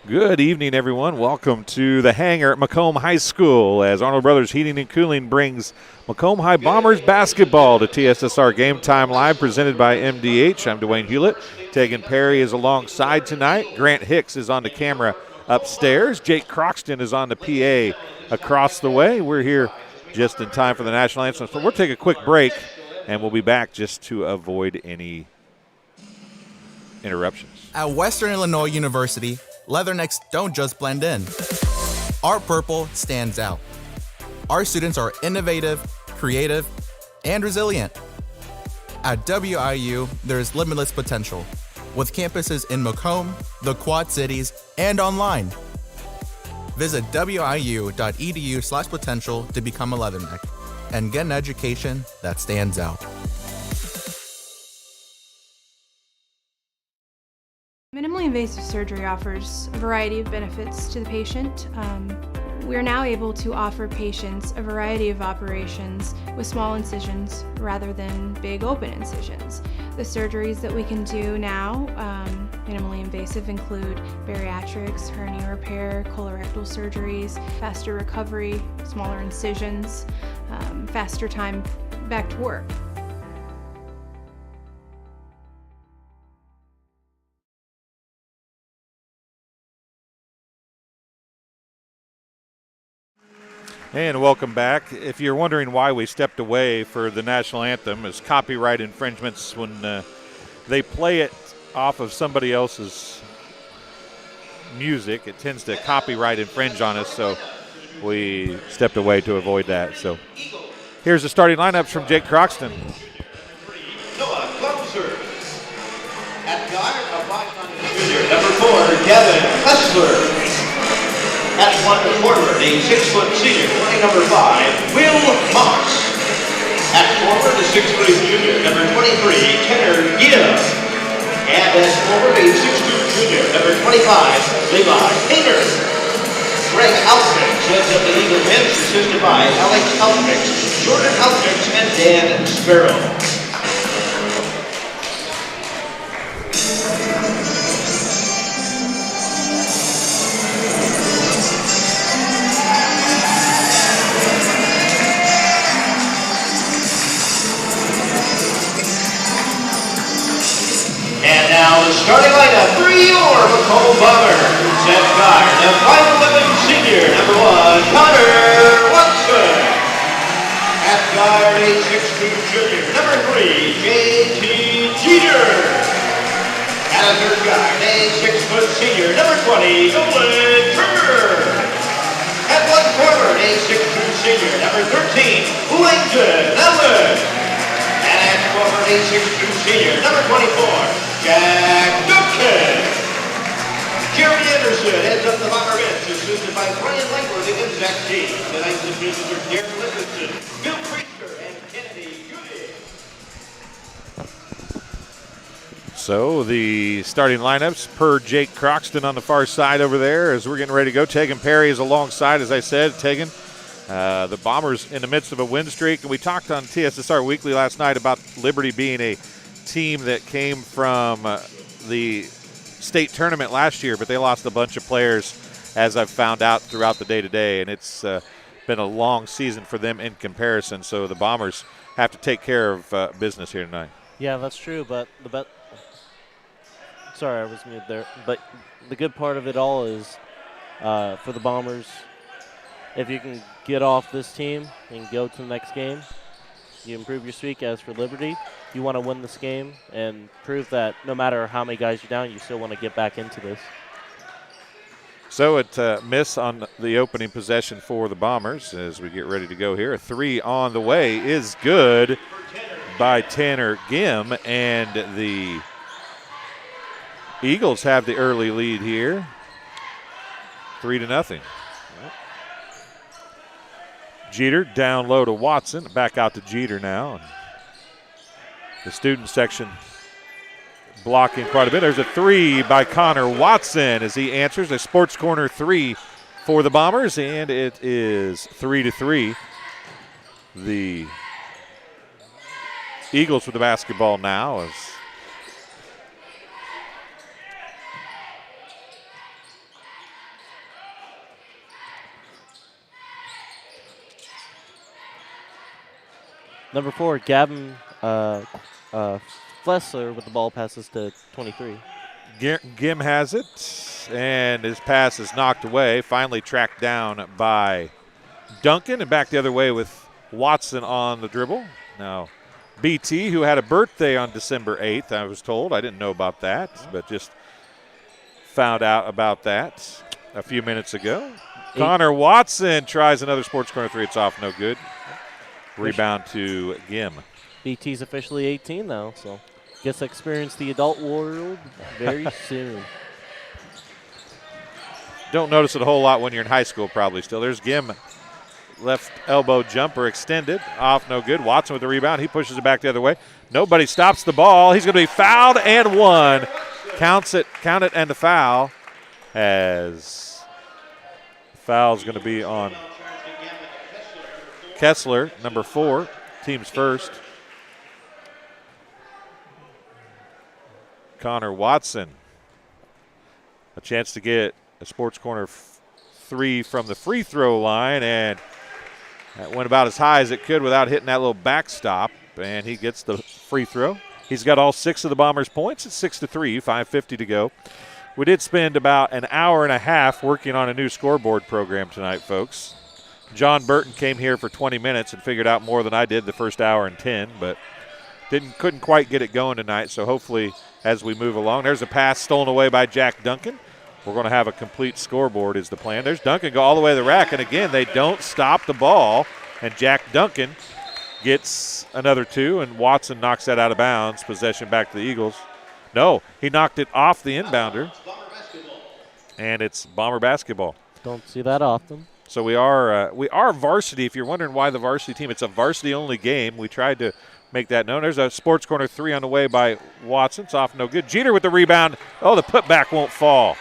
Good evening, everyone. Welcome to the hangar at Macomb High School as Arnold Brothers Heating and Cooling brings Macomb High Bombers basketball to TSSR Game Time Live, presented by MDH. I'm Dwayne Hulett. Tegan Perry is alongside tonight. Grant Hicks is on the camera upstairs. Jake Croxton is on the PA across the way. We're here just in time for the national anthem. So we'll take a quick break, and we'll be back just to avoid any interruptions. At Western Illinois University, Leathernecks don't just blend in. Our purple stands out. Our students are innovative, creative, and resilient. At WIU, there's limitless potential, with campuses in Macomb, the Quad Cities, and online. Visit wiu.edu/potential to become a Leatherneck and get an education that stands out. Minimally invasive surgery offers a variety of benefits to the patient. We are now able to offer patients a variety of operations with small incisions rather than big open incisions. The surgeries that we can do now, minimally invasive, include bariatrics, hernia repair, colorectal surgeries, faster recovery, smaller incisions, faster time back to work. And welcome back. If you're wondering why we stepped away for the national anthem, is copyright infringements. When they play it off of somebody else's music, it tends to copyright infringe on us, so we stepped away to avoid that. So here's the starting lineups from Jake Croxton. Noah Closer. At guard, Jr. Number 4, Devin Hustler. At one forward, a 6-foot senior, wearing number 5, Will Moss. At forward, a 6-foot junior, number 23, Tanner Gibb. And at forward, a 6'2" junior, number 25, Levi Hager. Greg Alfrix heads up the Eagle bench, assisted by Alex Alfrix, Jordan Alfrix, and Dan Sparrow. Now the starting lineup for your Macomb Bombers. At guard, the 5'11" senior, number 1, Connor Watson. At guard, a 6'2" junior, number 3, J.T. Jeter. At a third guard, a 6-foot senior, number 20, Nolan Turner. At one forward, a 6'2" senior, number 13, Langdon Allen. And at forward, a 6'2" senior, number 24, Jack Duncan. Jerry Anderson heads up the Bomber bench, assisted by Brian Langworth and Zach G. Tonight's officials are Derek Livingston, Bill Priester, and Kennedy Goody. So the starting lineups per Jake Croxton on the far side over there as we're getting ready to go. Tegan Perry is alongside, as I said. Tegan, the Bombers in the midst of a win streak. And we talked on TSSR Weekly last night about Liberty being a team that came from the state tournament last year, but they lost a bunch of players, as I've found out throughout the day-to-day, and it's been a long season for them in comparison. So the Bombers have to take care of business here tonight. Yeah, that's true, but sorry, I was muted there. But the good part of it all is for the Bombers, if you can get off this team and go to the next game, you improve your streak. As for Liberty, you want to win this game and prove that no matter how many guys you're down, you still want to get back into this. So it miss on the opening possession for the Bombers as we get ready to go here. A 3 on the way is good by Tanner Gibb, and the Eagles have the early lead here, 3-0. Jeter down low to Watson. Back out to Jeter now. The student section blocking quite a bit. There's a 3 by Connor Watson as he answers a Sports Corner 3 for the Bombers, and it is 3-3. The Eagles with the basketball now as Number 4, Gavin Flessler with the ball passes to 23. Gim has it, and his pass is knocked away. Finally tracked down by Duncan, and back the other way with Watson on the dribble. Now, BT, who had a birthday on December 8th, I was told. I didn't know about that, but just found out about that a few minutes ago. Connor Watson tries another Sports Corner 3. It's off, no good. Rebound to Gim. BT's officially 18 now, so gets to experience the adult world very soon. Don't notice it a whole lot when you're in high school probably still. There's Gim. Left elbow jumper extended. Off, no good. Watson with the rebound. He pushes it back the other way. Nobody stops the ball. He's going to be fouled and one. Count it, and the foul. As foul's going to be on Kessler, number 4, team's first. Connor Watson. A chance to get a Sports Corner 3 from the free throw line, and that went about as high as it could without hitting that little backstop, and he gets the free throw. He's got all 6 of the Bombers' points. It's 6-3, 5:50 to go. We did spend about an hour and a half working on a new scoreboard program tonight, folks. John Burton came here for 20 minutes and figured out more than I did the first hour and 10, but couldn't quite get it going tonight, so hopefully as we move along. There's a pass stolen away by Jack Duncan. We're going to have a complete scoreboard is the plan. There's Duncan go all the way to the rack, and again, they don't stop the ball, and Jack Duncan gets another 2, and Watson knocks that out of bounds. Possession back to the Eagles. No, he knocked it off the inbounder, and it's Bomber basketball. Don't see that often. So we are varsity. If you're wondering why the varsity team, it's a varsity-only game. We tried to make that known. There's a Sports Corner 3 on the way by Watson. It's off, no good. Jeter with the rebound. Oh, the putback won't fall.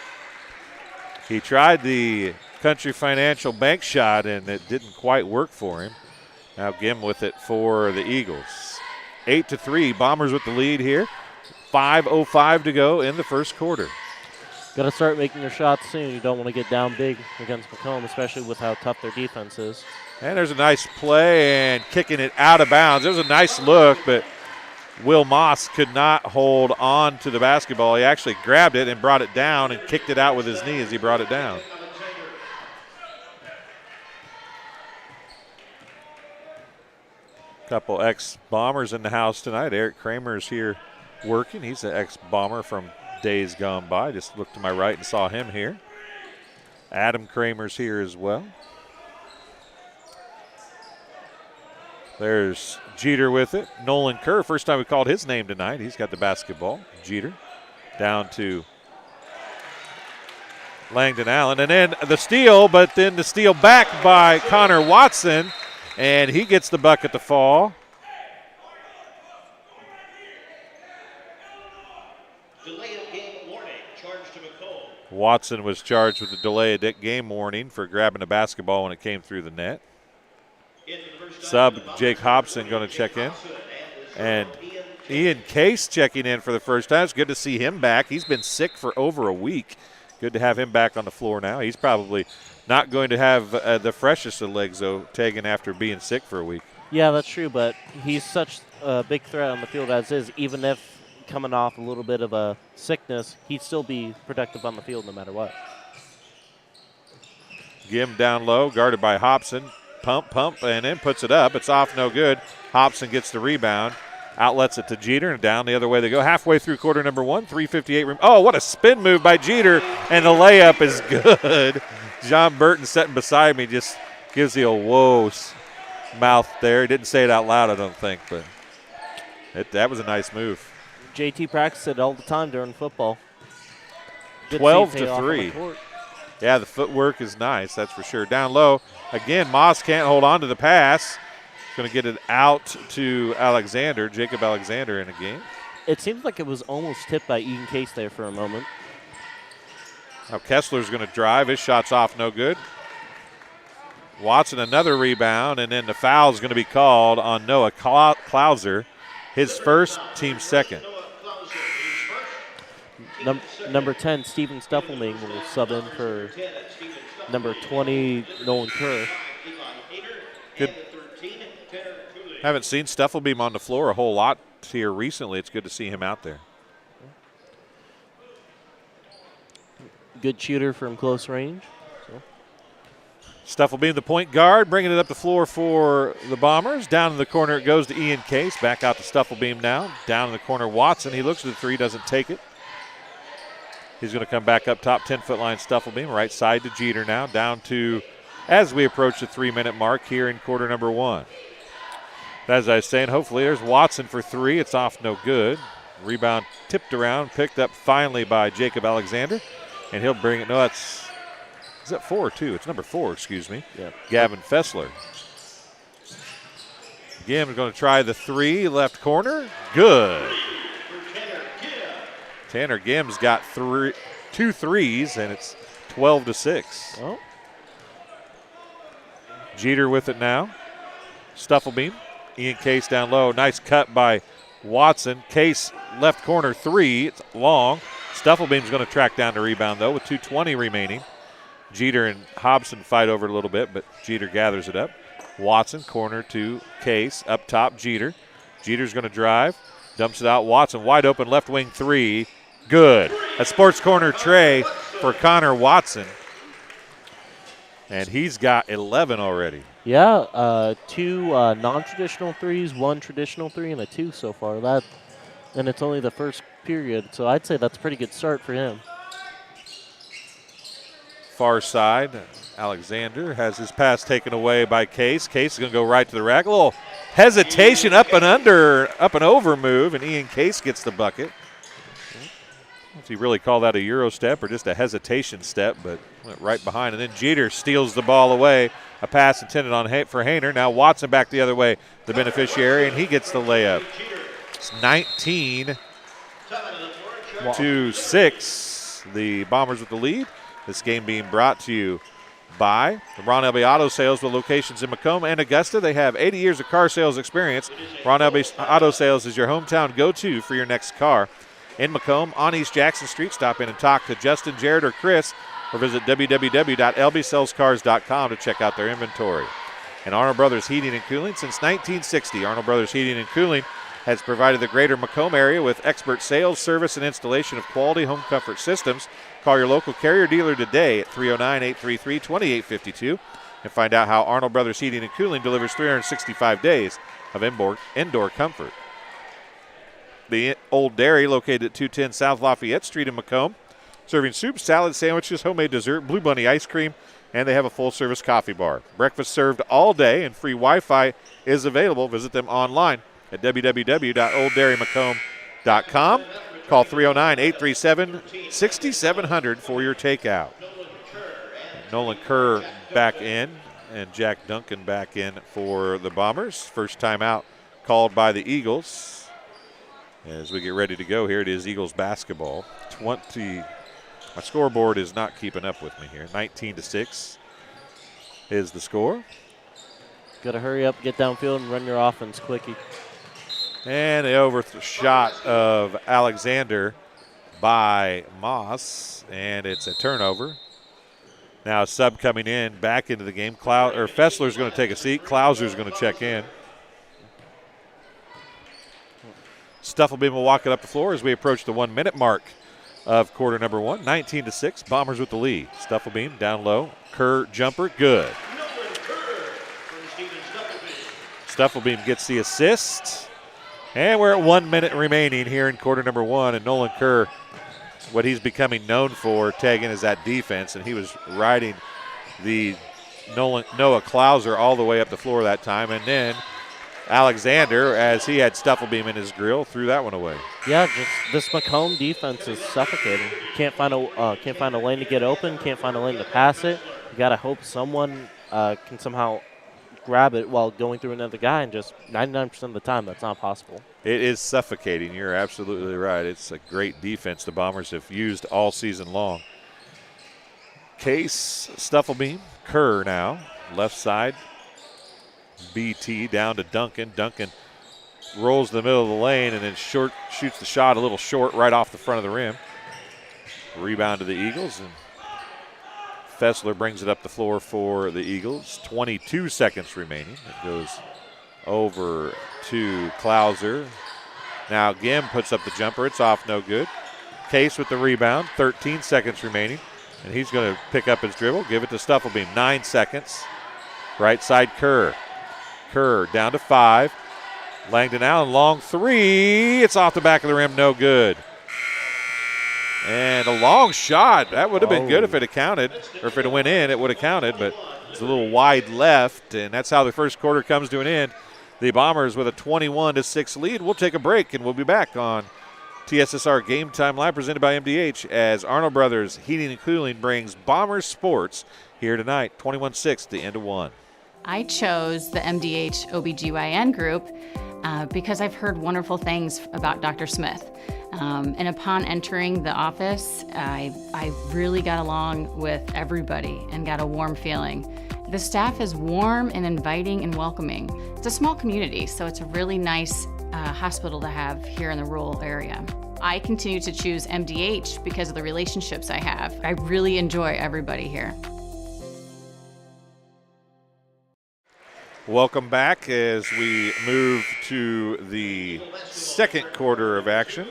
He tried the Country Financial Bank shot, and it didn't quite work for him. Now Gim with it for the Eagles. 8-3, Bombers with the lead here. 5:05 to go in the first quarter. Got to start making your shots soon. You don't want to get down big against Macomb, especially with how tough their defense is. And there's a nice play and kicking it out of bounds. It was a nice look, but Will Moss could not hold on to the basketball. He actually grabbed it and brought it down and kicked it out with his knee as he brought it down. Couple ex-Bombers in the house tonight. Eric Kramer's here working. He's an ex-Bomber from days gone by. Just looked to my right and saw him here. Adam Kramer's here as well. There's Jeter with it. Nolan Kerr, first time we called his name tonight. He's got the basketball. Jeter down to Langdon Allen. And then the steal, but then the steal back by Connor Watson. And he gets the bucket to fall. Delay of game warning, charged to Macomb. Watson was charged with a delay of game warning for grabbing the basketball when it came through the net. Sub Jake Hobson going to check in. And Ian Case checking in for the first time. It's good to see him back. He's been sick for over a week. Good to have him back on the floor now. He's probably not going to have the freshest of legs, though, taken after being sick for a week. Yeah, that's true, but he's such a big threat on the field as is. Even if coming off a little bit of a sickness, he'd still be productive on the field no matter what. Gim down low, guarded by Hobson. Pump, and then puts it up. It's off, no good. Hobson gets the rebound. Outlets it to Jeter, and down the other way they go. Halfway through quarter number 1, 3:58. Oh, what a spin move by Jeter, and the layup is good. John Burton sitting beside me just gives the old whoa mouth there. He didn't say it out loud, I don't think, but that was a nice move. JT practiced it all the time during football. 12-3. Yeah, the footwork is nice, that's for sure. Down low, again, Moss can't hold on to the pass. Going to get it out to Alexander, Jacob Alexander in a game. It seems like it was almost tipped by Ian Case there for a moment. Now Kessler's going to drive. His shot's off, no good. Watson another rebound, and then the foul is going to be called on Noah Klauser, his first, team second. Number 10, Steven Stuffelming will sub in for number 20, Nolan Kerr. Haven't seen Stuffelbeam on the floor a whole lot here recently. It's good to see him out there. Good shooter from close range. Stuffelbeam, the point guard, bringing it up the floor for the Bombers. Down in the corner it goes to Ian Case. Back out to Stuffelbeam now. Down in the corner, Watson. He looks at the three, doesn't take it. He's going to come back up top, 10-foot line, Stuffelbeam. Right side to Jeter now. Down to, as we approach the 3-minute mark here in quarter number 1. As I was saying, hopefully there's Watson for three. It's off, no good. Rebound tipped around, picked up finally by Jacob Alexander. And he'll bring it. No, that's, is that 4 or 2? It's number 4, excuse me. Yeah. Gavin Fessler. Gim is going to try the three, left corner. Good. Tanner Gim's got 2 threes, and it's 12-6. Oh. Jeter with it now. Stuffelbeam. Ian Case down low. Nice cut by Watson. Case left corner three. It's long. Stuffelbeam's going to track down the rebound, though, with 2:20 remaining. Jeter and Hobson fight over it a little bit, but Jeter gathers it up. Watson, corner to Case. Up top, Jeter. Jeter's going to drive. Dumps it out. Watson, wide open left wing three. Good. A sports corner tray for Connor Watson. And he's got 11 already. Yeah, 2 non-traditional threes, 1 traditional three, and a 2 so far. And it's only the first period, so I'd say that's a pretty good start for him. Far side, Alexander has his pass taken away by Case. Case is going to go right to the rack. A little hesitation, up and over move, and Ian Case gets the bucket. If you really call that a Euro step or just a hesitation step, but went right behind. And then Jeter steals the ball away. A pass intended for Hayner. Now Watson back the other way, the beneficiary, and he gets the layup. It's 19-6. The Bombers with the lead. This game being brought to you by the Ron Elby Auto Sales with locations in Macomb and Augusta. They have 80 years of car sales experience. Ron Elby Auto Sales is your hometown go-to for your next car. In Macomb, on East Jackson Street, stop in and talk to Justin, Jared, or Chris, or visit www.lbsellscars.com to check out their inventory. And Arnold Brothers Heating and Cooling since 1960. Arnold Brothers Heating and Cooling has provided the greater Macomb area with expert sales, service, and installation of quality home comfort systems. Call your local Carrier dealer today at 309-833-2852 and find out how Arnold Brothers Heating and Cooling delivers 365 days of indoor comfort. The Old Dairy, located at 210 South Lafayette Street in Macomb, serving soup, salad, sandwiches, homemade dessert, Blue Bunny ice cream, and they have a full-service coffee bar. Breakfast served all day, and free Wi-Fi is available. Visit them online at www.olddairymacomb.com. Call 309-837-6700 for your takeout. Nolan Kerr back in, and Jack Duncan back in for the Bombers. First time out called by the Eagles. As we get ready to go here, it is Eagles basketball. My scoreboard is not keeping up with me here. 19-6 is the score. Got to hurry up, get downfield, and run your offense quickie. And the overshot of Alexander by Moss, and it's a turnover. Now a sub coming in back into the game. Fessler's going to take a seat. Klauser's going to check in. Stuffelbeam will walk it up the floor as we approach the 1-minute mark of quarter number 1. 19-6, Bombers with the lead. Stuffelbeam down low. Kerr jumper, good. Stuffelbeam gets the assist. And we're at 1 minute remaining here in quarter number 1. And Nolan Kerr, what he's becoming known for, Tegan, is that defense. And he was riding the Noah Klauser all the way up the floor that time. And then Alexander, as he had Stuffelbeam in his grill, threw that one away. Yeah, just this Macomb defense is suffocating. Can't find a lane to get open. Can't find a lane to pass it. You got to hope someone can somehow grab it while going through another guy, and just 99% of the time that's not possible. It is suffocating. You're absolutely right. It's a great defense the Bombers have used all season long. Case, Stuffelbeam, Kerr now, left side. BT down to Duncan. Duncan rolls the middle of the lane and then shoots the shot a little short right off the front of the rim. Rebound to the Eagles, and Fessler brings it up the floor for the Eagles. 22 seconds remaining. It goes over to Klauser. Now Gim puts up the jumper. It's off, no good. Case with the rebound, 13 seconds remaining. And he's going to pick up his dribble, give it to Stufflebeam. 9 seconds. Right side, Kerr. Kerr down to 5. Langdon Allen, long 3. It's off the back of the rim, no good. And a long shot. That would have been good if it had counted, or if it had went in, it would have counted, but it's a little wide left, and that's how the first quarter comes to an end. The Bombers with a 21-6 lead. We'll take a break, and we'll be back on TSSR Game Time Live, presented by MDH, as Arnold Brothers Heating and Cooling brings Bombers sports here tonight. 21-6, the end of 1. I chose the MDH OBGYN group because I've heard wonderful things about Dr. Smith. And upon entering the office, I really got along with everybody and got a warm feeling. The staff is warm and inviting and welcoming. It's a small community, so it's a really nice hospital to have here in the rural area. I continue to choose MDH because of the relationships I have. I really enjoy everybody here. Welcome back as we move to the second quarter of action.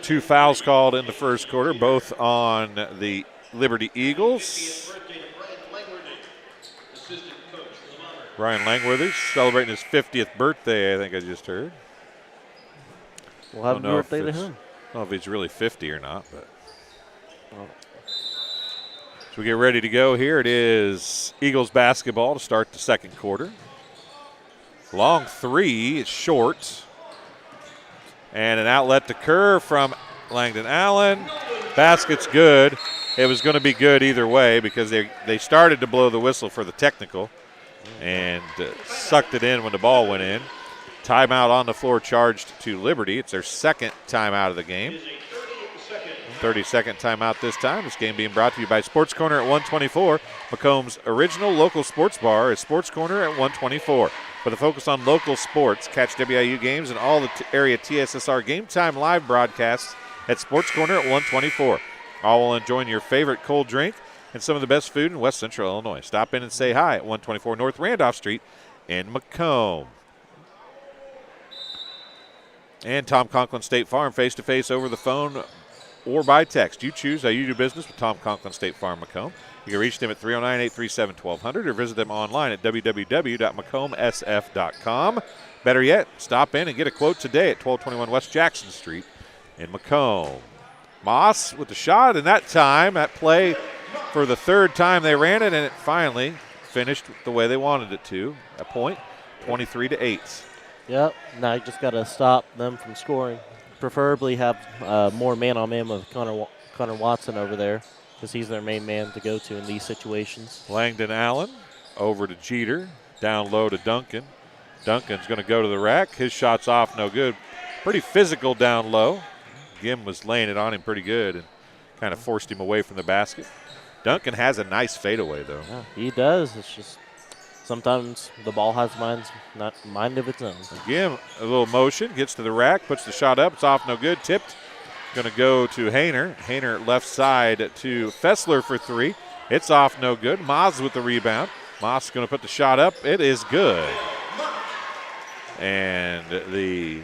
2 fouls called in the first quarter, both on the Liberty Eagles. Brian Langworthy celebrating his 50th birthday, I think I just heard. Well, happy birthday to him. I don't know if he's really 50 or not, but. So we get ready to go here. It is Eagles basketball to start the second quarter. Long 3, it's short. And an outlet to Kerr from Langdon Allen. Basket's good. It was going to be good either way because they started to blow the whistle for the technical and sucked it in when the ball went in. Timeout on the floor charged to Liberty. It's their second timeout of the game. 30-second timeout this time. This game being brought to you by Sports Corner at 124. Macomb's original local sports bar is Sports Corner at 124. With a focus on local sports, catch WIU games and all the area TSSR Game Time live broadcasts at Sports Corner at 124. All will enjoy your favorite cold drink and some of the best food in West Central Illinois. Stop in and say hi at 124 North Randolph Street in Macomb. And Tom Conklin State Farm face-to-face over the phone or by text. You choose how you do business with Tom Conklin State Farm Macomb. You can reach them at 309-837-1200 or visit them online at www.macombsf.com. Better yet, stop in and get a quote today at 1221 West Jackson Street in Macomb. Moss with the shot, and that time, that play for the third time they ran it, and it finally finished the way they wanted it to. A point, 23-8. Yep, now you just got to stop them from scoring. Preferably have more man-on-man with Connor Watson over there because he's their main man to go to in these situations. Langdon Allen over to Jeter, down low to Duncan. Duncan's going to go to the rack. His shot's off, no good. Pretty physical down low. Gim was laying it on him pretty good and kind of forced him away from the basket. Duncan has a nice fadeaway, though. Yeah, he does. It's just sometimes the ball has mind of its own. Again, a little motion, gets to the rack, puts the shot up. It's off, no good. Tipped. Going to go to Hayner. Hayner left side to Fessler for 3. It's off, no good. Moss with the rebound. Moss going to put the shot up. It is good. And the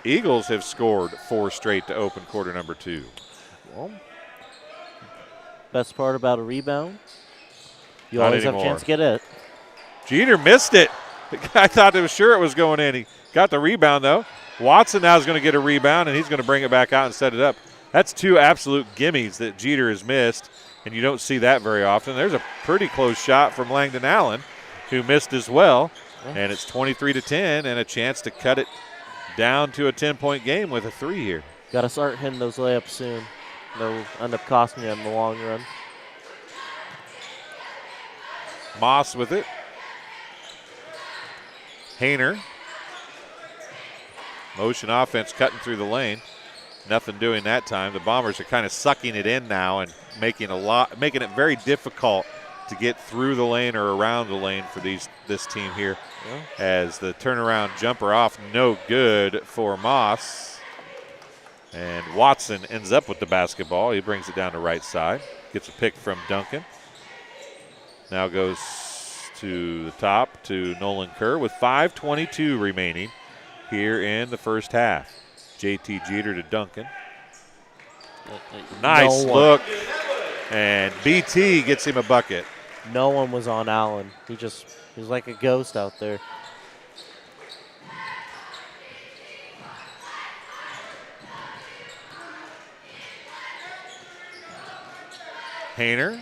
Eagles have scored 4 straight to open quarter number 2. Well, best part about a rebound, you Not always anymore. have a chance to get it. Jeter missed it. I thought it was sure it was going in. He got the rebound, though. Watson now is going to get a rebound, and he's going to bring it back out and set it up. That's 2 absolute gimmies that Jeter has missed, and you don't see that very often. There's a pretty close shot from Langdon Allen, who missed as well, and it's 23-10 and a chance to cut it down to a 10-point game with a 3 here. Got to start hitting those layups soon. They'll end up costing you in the long run. Moss with it. Hayner. Motion offense cutting through the lane. Nothing doing that time. The Bombers are kind of sucking it in now and making it very difficult to get through the lane or around the lane for this team here. Yeah. As the turnaround jumper off, no good for Moss. And Watson ends up with the basketball. He brings it down to right side. Gets a pick from Duncan. Now goes to the top to Nolan Kerr with 5:22 remaining here in the first half. JT Jeter to Duncan. Nice look. And BT gets him a bucket. No one was on Allen. He was like a ghost out there. Hayner.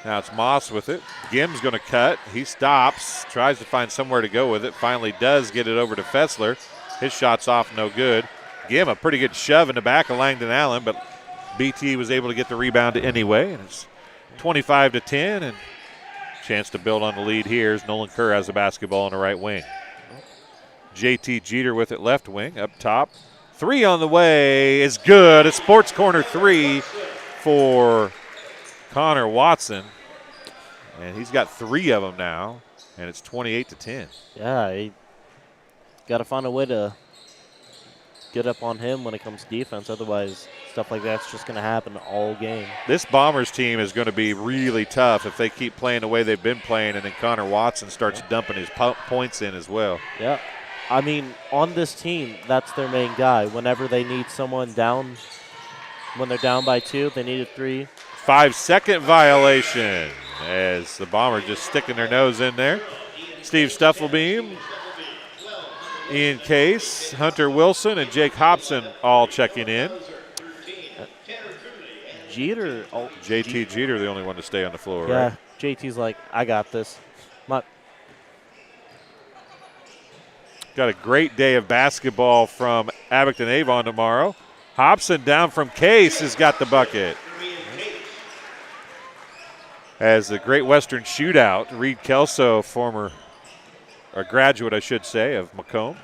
Now it's Moss with it. Gim's going to cut. He stops, tries to find somewhere to go with it. Finally does get it over to Fessler. His shot's off, no good. Gim, a pretty good shove in the back of Langdon Allen, but BT was able to get the rebound anyway. And it's 25-10, and chance to build on the lead here as Nolan Kerr has the basketball on the right wing. JT Jeter with it left wing, up top. Three on the way is good. A sports corner three for Connor Watson. And he's got 3 of them now, and it's 28-10. Yeah, he got to find a way to get up on him when it comes to defense. Otherwise, stuff like that's just going to happen all game. This Bombers team is going to be really tough if they keep playing the way they've been playing, and then Connor Watson starts dumping his points in as well. Yeah. I mean, on this team, that's their main guy. Whenever they need someone down, when they're down by 2, they need a 3. 5-second violation as the Bombers just sticking their nose in there. Steve Stufflebeam, Ian Case, Hunter Wilson, and Jake Hobson all checking in. Jeter. Oh, JT Jeter, the only one to stay on the floor, yeah, right? JT's like, I got this. Got a great day of basketball from Abington Avon tomorrow. Hobson down from Case has got the bucket. As the Great Western Shootout, Reed Kelso, a graduate, I should say, of Macomb.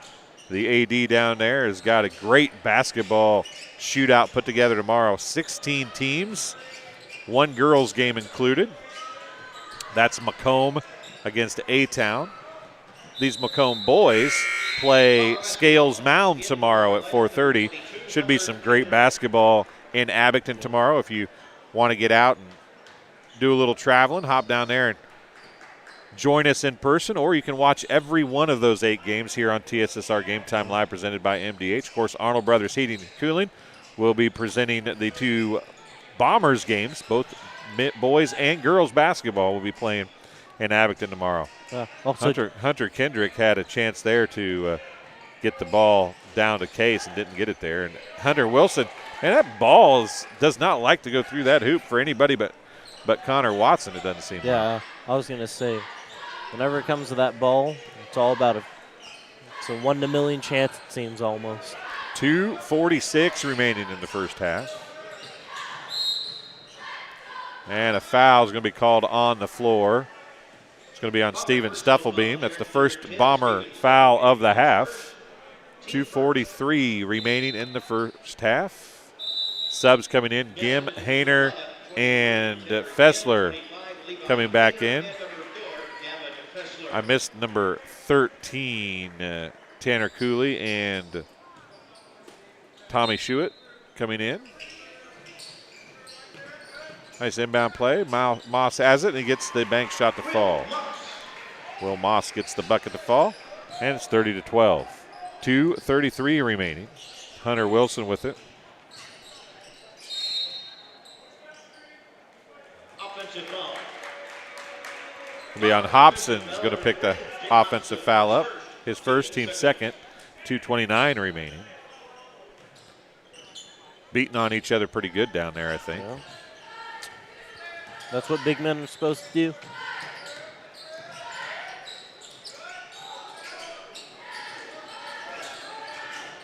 The AD down there has got a great basketball shootout put together tomorrow. 16 teams, 1 girls game included. That's Macomb against A-Town. These Macomb boys play Scales Mound tomorrow at 4:30. Should be some great basketball in Abington tomorrow. If you want to get out and do a little traveling, hop down there and join us in person, or you can watch every one of those 8 games here on TSSR Game Time Live presented by MDH. Of course, Arnold Brothers Heating and Cooling will be presenting the 2 Bombers games. Both boys and girls basketball will be playing in Abington tomorrow. Hunter Kendrick had a chance there to get the ball down to Case and didn't get it there. And Hunter Wilson, and that ball does not like to go through that hoop for anybody but Connor Watson, it doesn't seem. Yeah, I was going to say, whenever it comes to that ball, it's all about it's a 1 in a million chance, it seems almost. 2:46 remaining in the first half. And a foul is going to be called on the floor. It's going to be on Steven Stufflebeam. That's the first Bomber foul of the half. 2:43 remaining in the first half. Subs coming in, Gim, Hayner, and Fessler coming back in. I missed number 13, Tanner Cooley, and Tommy Schuett coming in. Nice inbound play. Moss has it, and he gets the bank shot to fall. Will Moss gets the bucket to fall, and it's 30-12. 2:33 remaining. Hunter Wilson with it. It'll be on Hobson, who's going to pick the offensive foul up. His first, team second. 2:29 remaining. Beating on each other pretty good down there, I think. Yeah. That's what big men are supposed to do.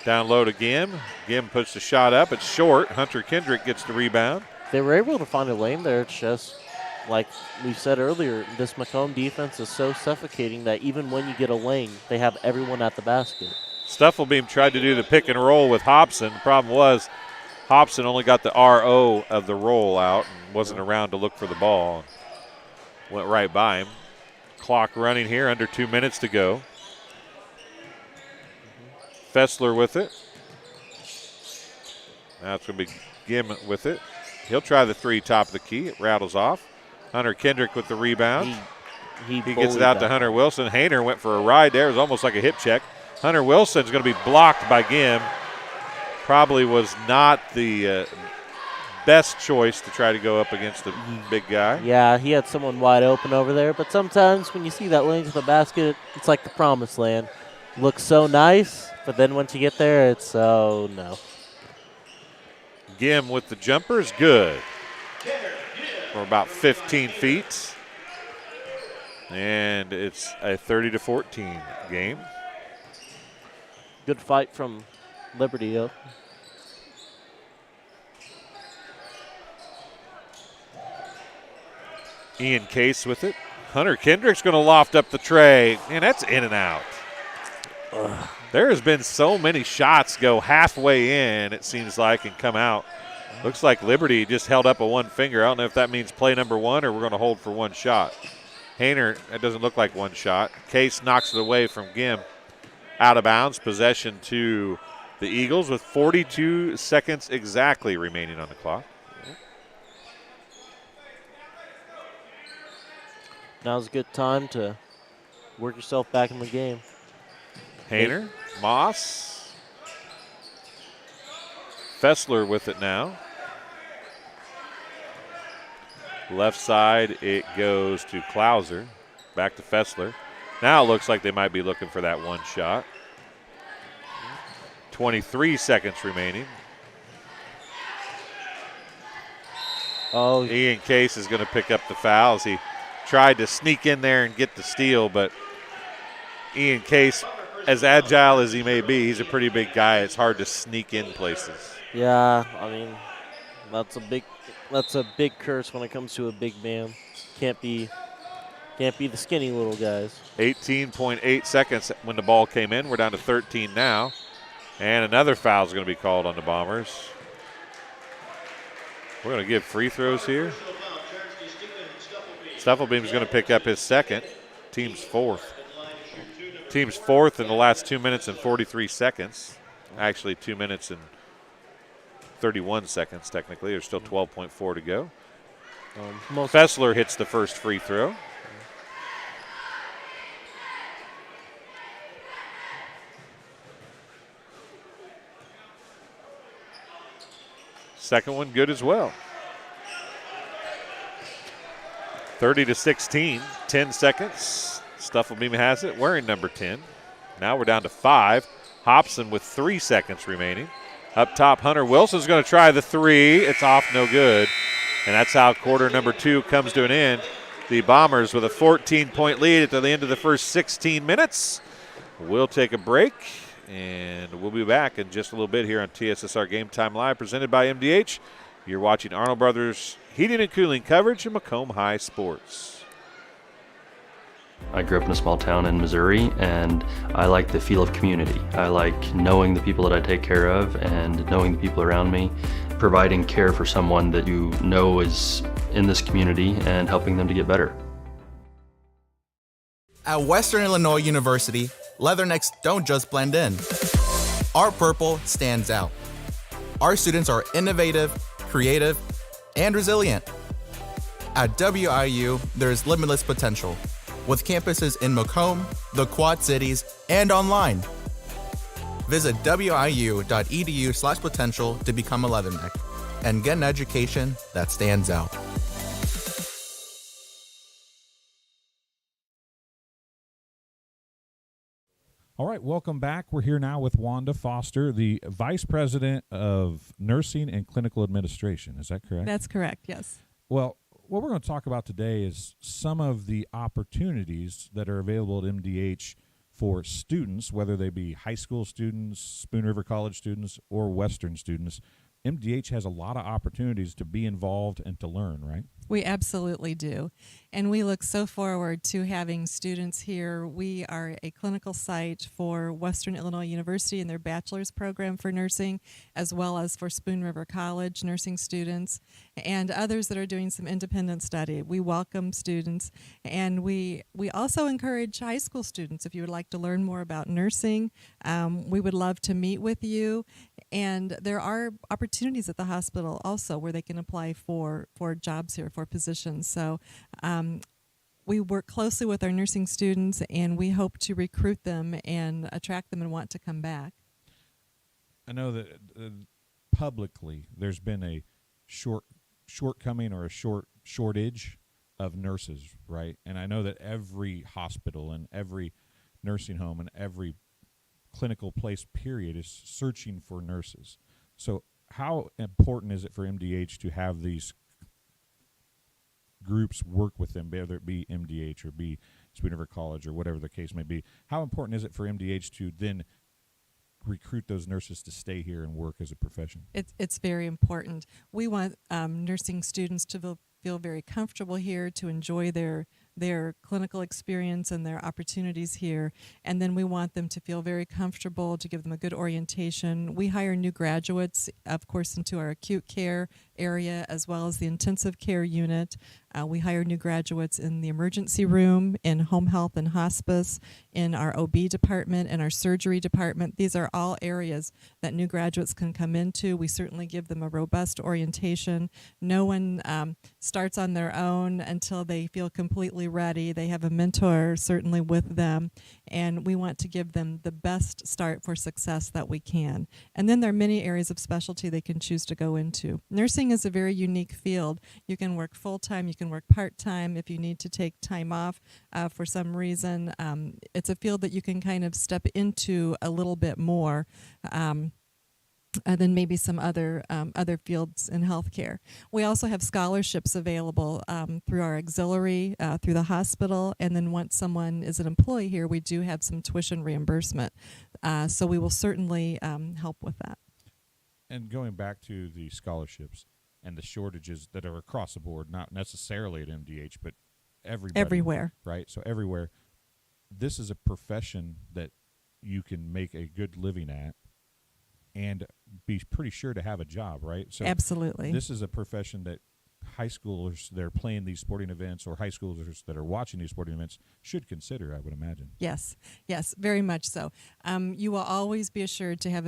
Down low to Gim. Gim puts the shot up. It's short. Hunter Kendrick gets the rebound. They were able to find a lane there. It's just, like we said earlier, this Macomb defense is so suffocating that even when you get a lane, they have everyone at the basket. Stufflebeam tried to do the pick and roll with Hobson. The problem was Hobson only got the RO of the roll out and wasn't around to look for the ball. Went right by him. Clock running here, under 2 minutes to go. Fessler with it. Now it's going to be Gim with it. He'll try the 3 top of the key. It rattles off. Hunter Kendrick with the rebound. He gets it out to Hunter Wilson. Hayner went for a ride there. It was almost like a hip check. Hunter Wilson's going to be blocked by Gim. Probably was not the best choice to try to go up against the big guy. Yeah, he had someone wide open over there. But sometimes when you see that lane to the basket, it's like the promised land. Looks so nice, but then once you get there, it's so no. Gim with the jumper is good for about 15 feet. And it's a 30-14 game. Good fight from Liberty, though. Ian Case with it. Hunter Kendrick's going to loft up the tray, and that's in and out. There has been so many shots go halfway in, it seems like, and come out. Looks like Liberty just held up a one finger. I don't know if that means play number one or we're going to hold for one shot. Hayner, that doesn't look like one shot. Case knocks it away from Gim. Out of bounds, possession to the Eagles with 42 seconds exactly remaining on the clock. Now's a good time to work yourself back in the game. Hayner, Moss. Fessler with it now. Left side, it goes to Klauser. Back to Fessler. Now it looks like they might be looking for that one shot. 23 seconds remaining. Oh, Ian Case is going to pick up the fouls. He tried to sneak in there and get the steal, but Ian Case, as agile as he may be, he's a pretty big guy. It's hard to sneak in places. yeah, I mean, that's a big curse when it comes to a big man. Can't be the skinny little guys. 18.8 seconds when the ball came in. We're down to 13 now. And another foul is going to be called on the Bombers. We're going to give free throws here. Stuffelbeam's going to pick up his second. Team's fourth. Team's fourth in the last 2 minutes and 43 seconds. Actually, 2 minutes and 31 seconds, technically. There's still 12.4 to go. Fessler hits the first free throw. Second one good as well. 30-16, 10 seconds. Stuffelbeam has it, wearing number 10. Now we're down to 5. Hobson with 3 seconds remaining. Up top, Hunter Wilson's going to try the three. It's off, no good. And that's how quarter number 2 comes to an end. The Bombers with a 14-point lead at the end of the first 16 minutes. We'll take a break, and we'll be back in just a little bit here on TSSR Game Time Live, presented by MDH. You're watching Arnold Brothers Heating and Cooling coverage of Macomb High Sports. I grew up in a small town in Missouri, and I like the feel of community. I like knowing the people that I take care of and knowing the people around me, providing care for someone that you know is in this community and helping them to get better. At Western Illinois University, leathernecks don't just blend in. Our purple stands out. Our students are innovative, creative, and resilient. At WIU, there's limitless potential, with campuses in Macomb, the Quad Cities, and online. Visit wiu.edu/potential to become a leatherneck and get an education that stands out. All right, welcome back. We're here now with Wanda Foster, the Vice President of Nursing and Clinical Administration. Is that correct? That's correct, yes. Well, what we're going to talk about today is some of the opportunities that are available at MDH for students, whether they be high school students, Spoon River College students, or Western students. MDH has a lot of opportunities to be involved and to learn, right? We absolutely do. And we look so forward to having students here. We are a clinical site for Western Illinois University and their bachelor's program for nursing, as well as for Spoon River College nursing students and others that are doing some independent study. We welcome students, and we also encourage high school students. If you would like to learn more about nursing, we would love to meet with you. And there are opportunities at the hospital also where they can apply for jobs here, for positions. So we work closely with our nursing students, and we hope to recruit them and attract them and want to come back. I know that publicly there's been a shortcoming or a shortage of nurses, right? And I know that every hospital and every nursing home and every clinical place period is searching for nurses. So how important is it for MDH to have these groups work with them, whether it be MDH or be Spoon River College or whatever the case may be? How important is it for MDH to then recruit those nurses to stay here and work as a profession? It's very important. We want nursing students to feel very comfortable here, to enjoy their clinical experience and their opportunities here, and then we want them to feel very comfortable, to give them a good orientation. We hire new graduates, of course, into our acute care area as well as the intensive care unit. We hire new graduates in the emergency room, in home health and hospice, in our OB department, and our surgery department. These are all areas that new graduates can come into. We certainly give them a robust orientation. No one starts on their own until they feel completely ready. They have a mentor certainly with them, and we want to give them the best start for success that we can. And then there are many areas of specialty they can choose to go into. Nursing is a very unique field. You can work full-time, you can work part-time if you need to take time off for some reason. It's a field that you can kind of step into a little bit more than maybe some other fields in healthcare. We also have scholarships available through our auxiliary, through the hospital, and then once someone is an employee here, we do have some tuition reimbursement. So we will certainly help with that. And going back to the scholarships and the shortages that are across the board, not necessarily at MDH, but everywhere, right? So everywhere. This is a profession that you can make a good living at and be pretty sure to have a job, right? So absolutely. This is a profession that high schoolers that are playing these sporting events or high schoolers that are watching these sporting events should consider, I would imagine. Yes, very much so. You will always be assured to have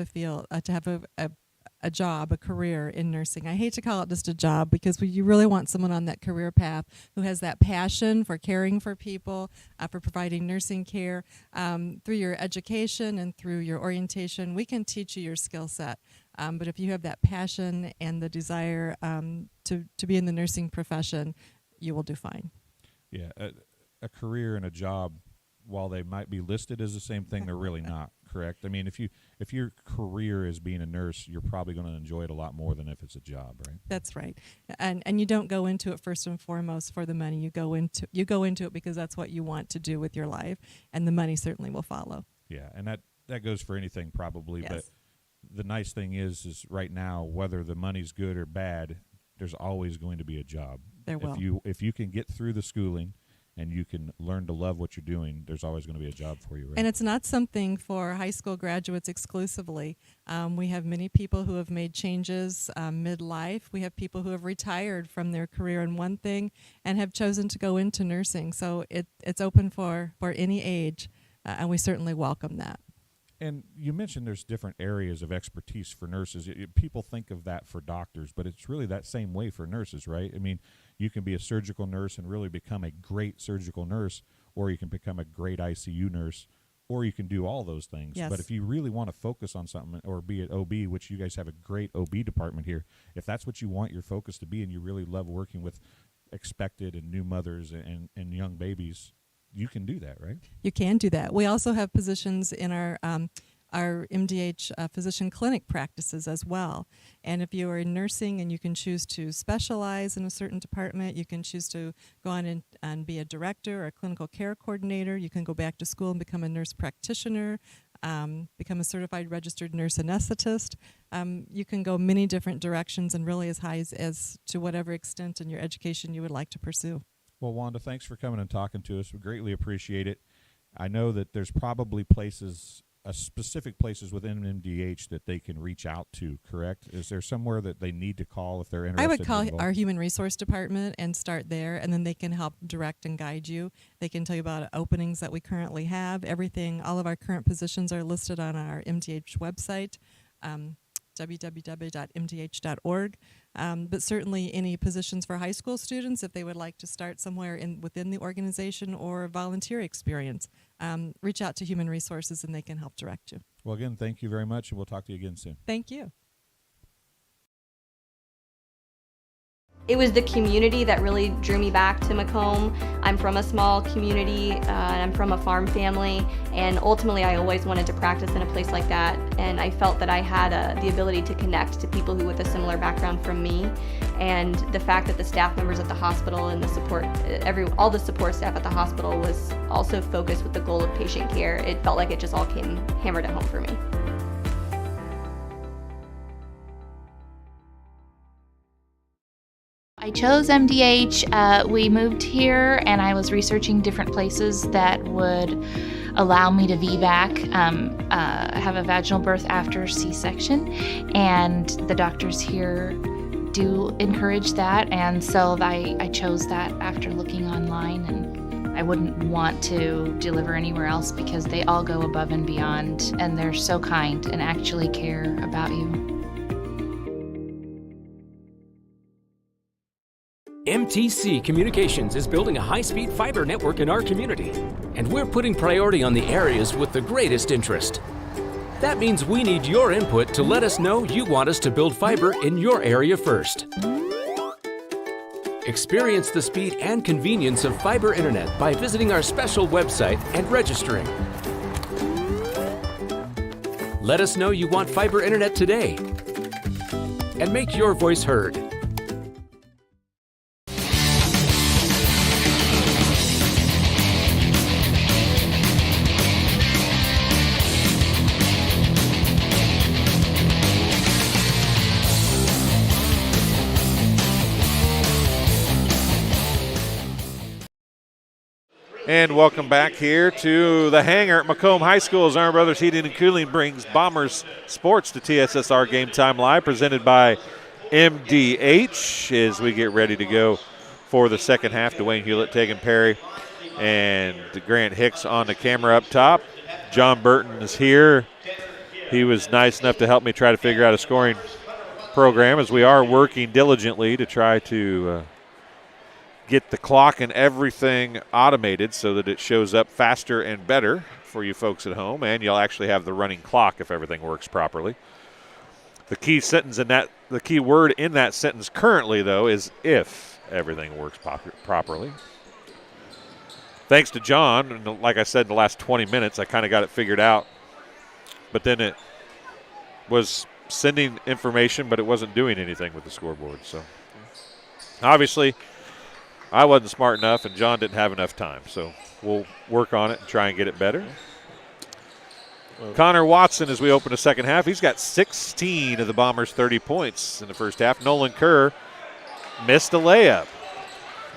a job, a career in nursing. I hate to call it just a job because you really want someone on that career path who has that passion for caring for people, for providing nursing care. Through your education and through your orientation, we can teach you your skill set. But if you have that passion and the desire to be in the nursing profession, you will do fine. Yeah, a career and a job, while they might be listed as the same thing, they're really not, correct? I mean, if your career is being a nurse, you're probably going to enjoy it a lot more than if it's a job, right? That's right. And you don't go into it first and foremost for the money. You go into it because that's what you want to do with your life, and the money certainly will follow. Yeah, and that goes for anything probably, yes. But the nice thing is right now, whether the money's good or bad, there's always going to be a job. There will. If you can get through the schooling and you can learn to love what you're doing, there's always going to be a job for you, right? And it's not something for high school graduates exclusively. We have many people who have made changes midlife. We have people who have retired from their career in one thing and have chosen to go into nursing. So it's open for any age, and we certainly welcome that. And you mentioned there's different areas of expertise for nurses. People think of that for doctors, but it's really that same way for nurses, right? I mean, you can be a surgical nurse and really become a great surgical nurse, or you can become a great ICU nurse, or you can do all those things. Yes. But if you really want to focus on something, or be at OB, which you guys have a great OB department here, if that's what you want your focus to be and you really love working with expected and new mothers and young babies, you can do that, right? You can do that. We also have positions in our MDH physician clinic practices as well. And if you are in nursing and you can choose to specialize in a certain department, you can choose to go on and be a director or a clinical care coordinator. You can go back to school and become a nurse practitioner, become a certified registered nurse anesthetist. You can go many different directions and really as high as to whatever extent in your education you would like to pursue. Well, Wanda, thanks for coming and talking to us. We greatly appreciate it. I know that there's probably specific places within MDH that they can reach out to, correct? Is there somewhere that they need to call if they're interested? I would call our human resource department and start there, and then they can help direct and guide you. They can tell you about openings that we currently have. All of our current positions are listed on our MDH website. www.mdh.org. But certainly any positions for high school students, if they would like to start somewhere within the organization or volunteer experience, reach out to Human Resources and they can help direct you. Well, again, thank you very much, and we'll talk to you again soon. Thank you. It was the community that really drew me back to Macomb. I'm from a small community, and I'm from a farm family, and ultimately I always wanted to practice in a place like that, and I felt that I had the ability to connect to people who with a similar background from me, and the fact that the staff members at the hospital and the support, all the support staff at the hospital was also focused with the goal of patient care. It felt like it just all came hammered at home for me. I chose MDH. We moved here and I was researching different places that would allow me to VBAC, have a vaginal birth after C-section, and the doctors here do encourage that, and so I chose that after looking online, and I wouldn't want to deliver anywhere else because they all go above and beyond, and they're so kind and actually care about you. MTC Communications is building a high-speed fiber network in our community, and we're putting priority on the areas with the greatest interest. That means we need your input to let us know you want us to build fiber in your area first. Experience the speed and convenience of fiber internet by visiting our special website and registering. Let us know you want fiber internet today, and make your voice heard. And welcome back here to the hangar at Macomb High School as Iron Brothers Heating and Cooling brings Bombers Sports to TSSR Game Time Live, presented by MDH as we get ready to go for the second half. Dwayne Hulett taking Perry and Grant Hicks on the camera up top. John Burton is here. He was nice enough to help me try to figure out a scoring program as we are working diligently to try to get the clock and everything automated so that it shows up faster and better for you folks at home, and you'll actually have the running clock if everything works properly. The key sentence in that, the key word in that sentence currently, though, is if everything works properly. Thanks to John, and like I said, in the last 20 minutes, I kind of got it figured out, but then it was sending information, but it wasn't doing anything with the scoreboard. So obviously, I wasn't smart enough, and John didn't have enough time. So we'll work on it and try and get it better. Connor Watson, as we open the second half, he's got 16 of the Bombers' 30 points in the first half. Nolan Kerr missed a layup.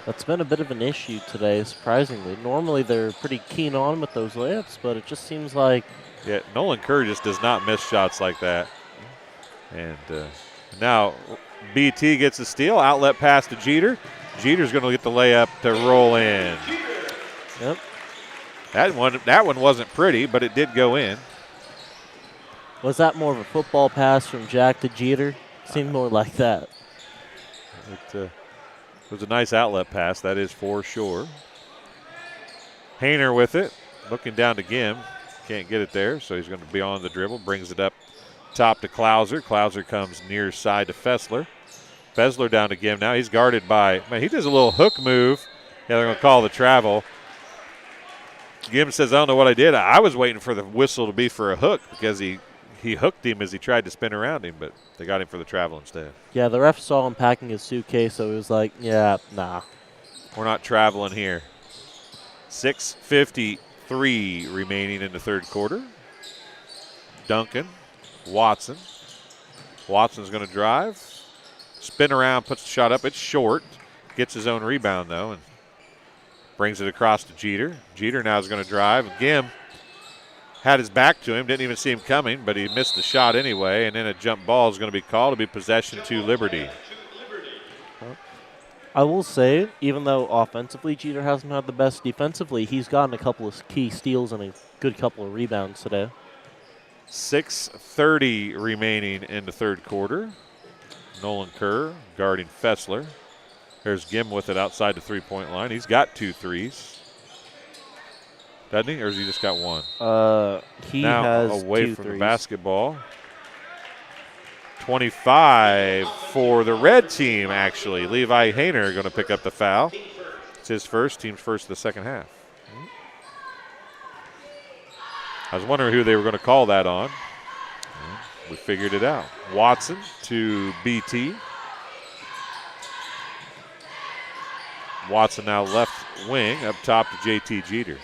That's been a bit of an issue today, surprisingly. Normally they're pretty keen on with those layups, but it just seems like... Yeah, Nolan Kerr just does not miss shots like that. And now BT gets a steal, outlet pass to Jeter. Jeter's going to get the layup to roll in. Yep. That one wasn't pretty, but it did go in. Was that more of a football pass from Jack to Jeter? Seemed more like that. It was a nice outlet pass, that is for sure. Hayner with it, looking down to Gim. Can't get it there, so he's going to be on the dribble. Brings it up top to Klauser. Klauser comes near side to Fessler. Fessler down to Gim now. He's guarded by, man, he does a little hook move. Yeah, they're going to call the travel. Gim says, I don't know what I did. I was waiting for the whistle to be for a hook because he hooked him as he tried to spin around him, but they got him for the travel instead. Yeah, the ref saw him packing his suitcase, so he was like, yeah, nah. We're not traveling here. 6:53 remaining in the third quarter. Duncan, Watson. Watson's going to drive. Spin around, puts the shot up. It's short. Gets his own rebound, though, and brings it across to Jeter. Jeter now is going to drive. Gim had his back to him, didn't even see him coming, but he missed the shot anyway, and then a jump ball is going to be called to be possession to Liberty. I will say, even though offensively Jeter hasn't had the best defensively, he's gotten a couple of key steals and a good couple of rebounds today. 6:30 remaining in the third quarter. Nolan Kerr guarding Fessler. There's Gim with it outside the three-point line. He's got 2 threes. Doesn't he, or has he just got 1? He now has away 2 from threes. the basketball. 25 for the red team, actually. Levi Hayner going to pick up the foul. It's his first, team's first of the second half. I was wondering who they were going to call that on. We figured it out. Watson to BT. Watson now left wing up top to JT Jeter.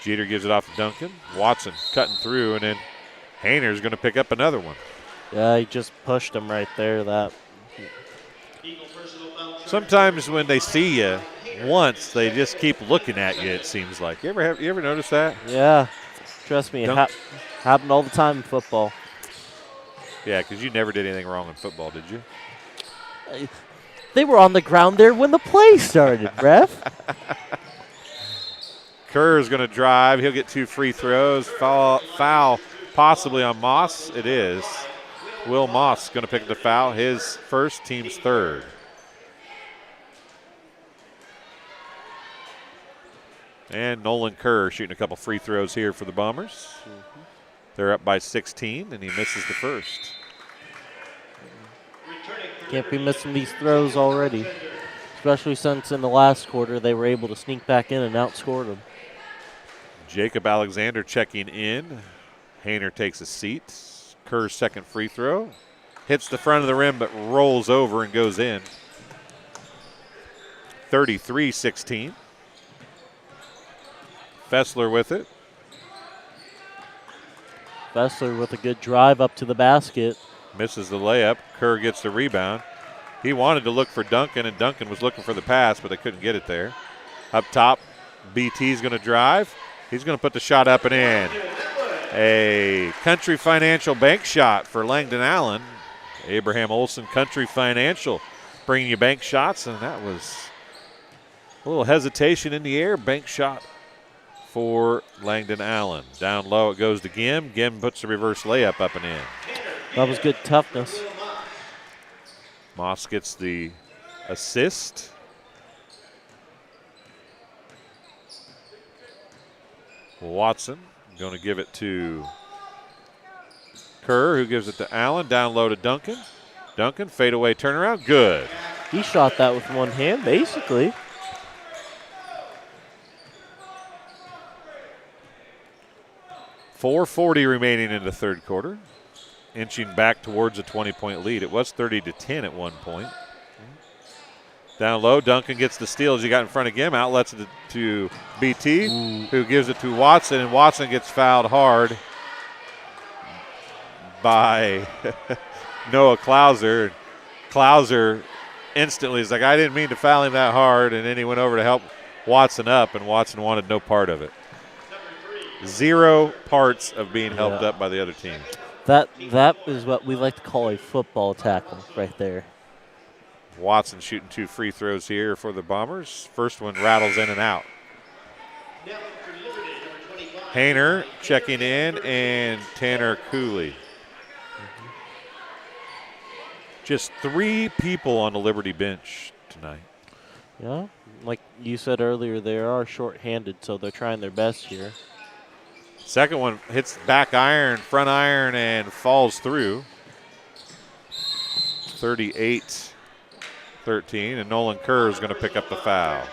Jeter gives it off to Duncan. Watson cutting through, and then Hayner's going to pick up another one. Yeah, he just pushed him right there. That. Sometimes when they see you once, they just keep looking at you, it seems like. You ever notice that? Yeah. Trust me, it happened all the time in football. Yeah, because you never did anything wrong in football, did you? They were on the ground there when the play started, ref. Kerr is going to drive. He'll get 2 free throws. Foul possibly on Moss. It is. Will Moss going to pick up the foul. His first, team's third. And Nolan Kerr shooting a couple free throws here for the Bombers. They're up by 16, and he misses the first. Can't be missing these throws already, especially since in the last quarter they were able to sneak back in and outscore them. Jacob Alexander checking in. Hayner takes a seat. Kerr's second free throw. Hits the front of the rim, but rolls over and goes in. 33-16. Fessler with it. Fessler with a good drive up to the basket. Misses the layup. Kerr gets the rebound. He wanted to look for Duncan, and Duncan was looking for the pass, but they couldn't get it there. Up top, BT's going to drive. He's going to put the shot up and in. A Country Financial bank shot for Langdon Allen. Abraham Olson, Country Financial, bringing you bank shots, and that was a little hesitation in the air. Bank shot for Langdon Allen. Down low it goes to Gim. Gim puts the reverse layup up and in. That was good toughness. Moss gets the assist. Watson going to give it to Kerr, who gives it to Allen. Down low to Duncan. Duncan, fadeaway turnaround, good. He shot that with one hand, basically. .440 remaining in the third quarter. Inching back towards a 20-point lead. It was 30-10 at one point. Down low, Duncan gets the steal as he got in front of Gim. Outlets it to BT, who gives it to Watson, and Watson gets fouled hard by Noah Klauser. Klauser instantly is like, I didn't mean to foul him that hard, and then he went over to help Watson up, and Watson wanted no part of it. 0 parts of being helped up by the other team. That is what we like to call a football tackle right there. Watson shooting 2 free throws here for the Bombers. First one rattles in and out. Hayner checking in, and Tanner Cooley. Just 3 people on the Liberty bench tonight. Yeah, like you said earlier, they are short-handed, so they're trying their best here. Second one hits back iron, front iron, and falls through. 38-13, and Nolan Kerr is going to pick up the foul.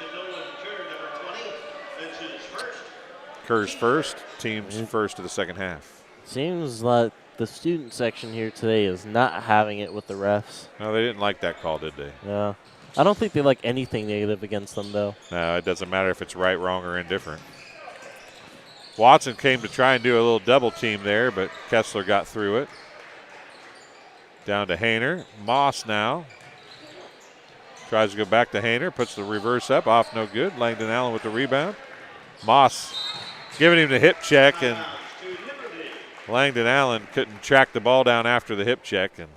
Kerr's first, team's first of the second half. Seems like the student section here today is not having it with the refs. No, they didn't like that call, did they? Yeah. I don't think they like anything negative against them, though. No, it doesn't matter if it's right, wrong, or indifferent. Watson came to try and do a little double team there, but Kessler got through it. Down to Hayner. Moss now tries to go back to Hayner, puts the reverse up, off no good. Langdon Allen with the rebound. Moss giving him the hip check, and Langdon Allen couldn't track the ball down after the hip check, and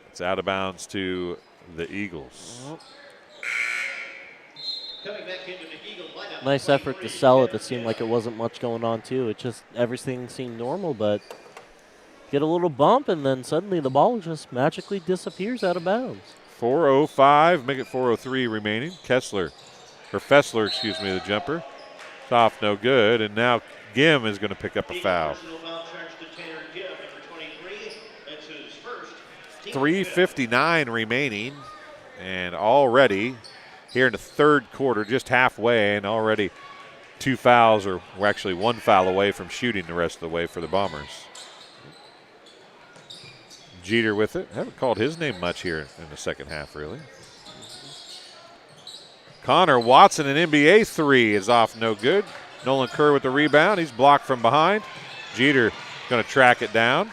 it's out of bounds to the Eagles. Nice effort to sell it. It seemed like it wasn't much going on, too. It just, everything seemed normal, but get a little bump, and then suddenly the ball just magically disappears out of bounds. 4:05, make it 4:03 remaining. Fessler, the jumper. It's off, no good, and now Gim is going to pick up a foul. 3:59 remaining, and already here in the third quarter, just halfway, and already 2 fouls, or we're actually 1 foul away from shooting the rest of the way for the Bombers. Jeter with it. Haven't called his name much here in the second half, really. Connor Watson, an NBA three, is off, no good. Nolan Kerr with the rebound. He's blocked from behind. Jeter going to track it down.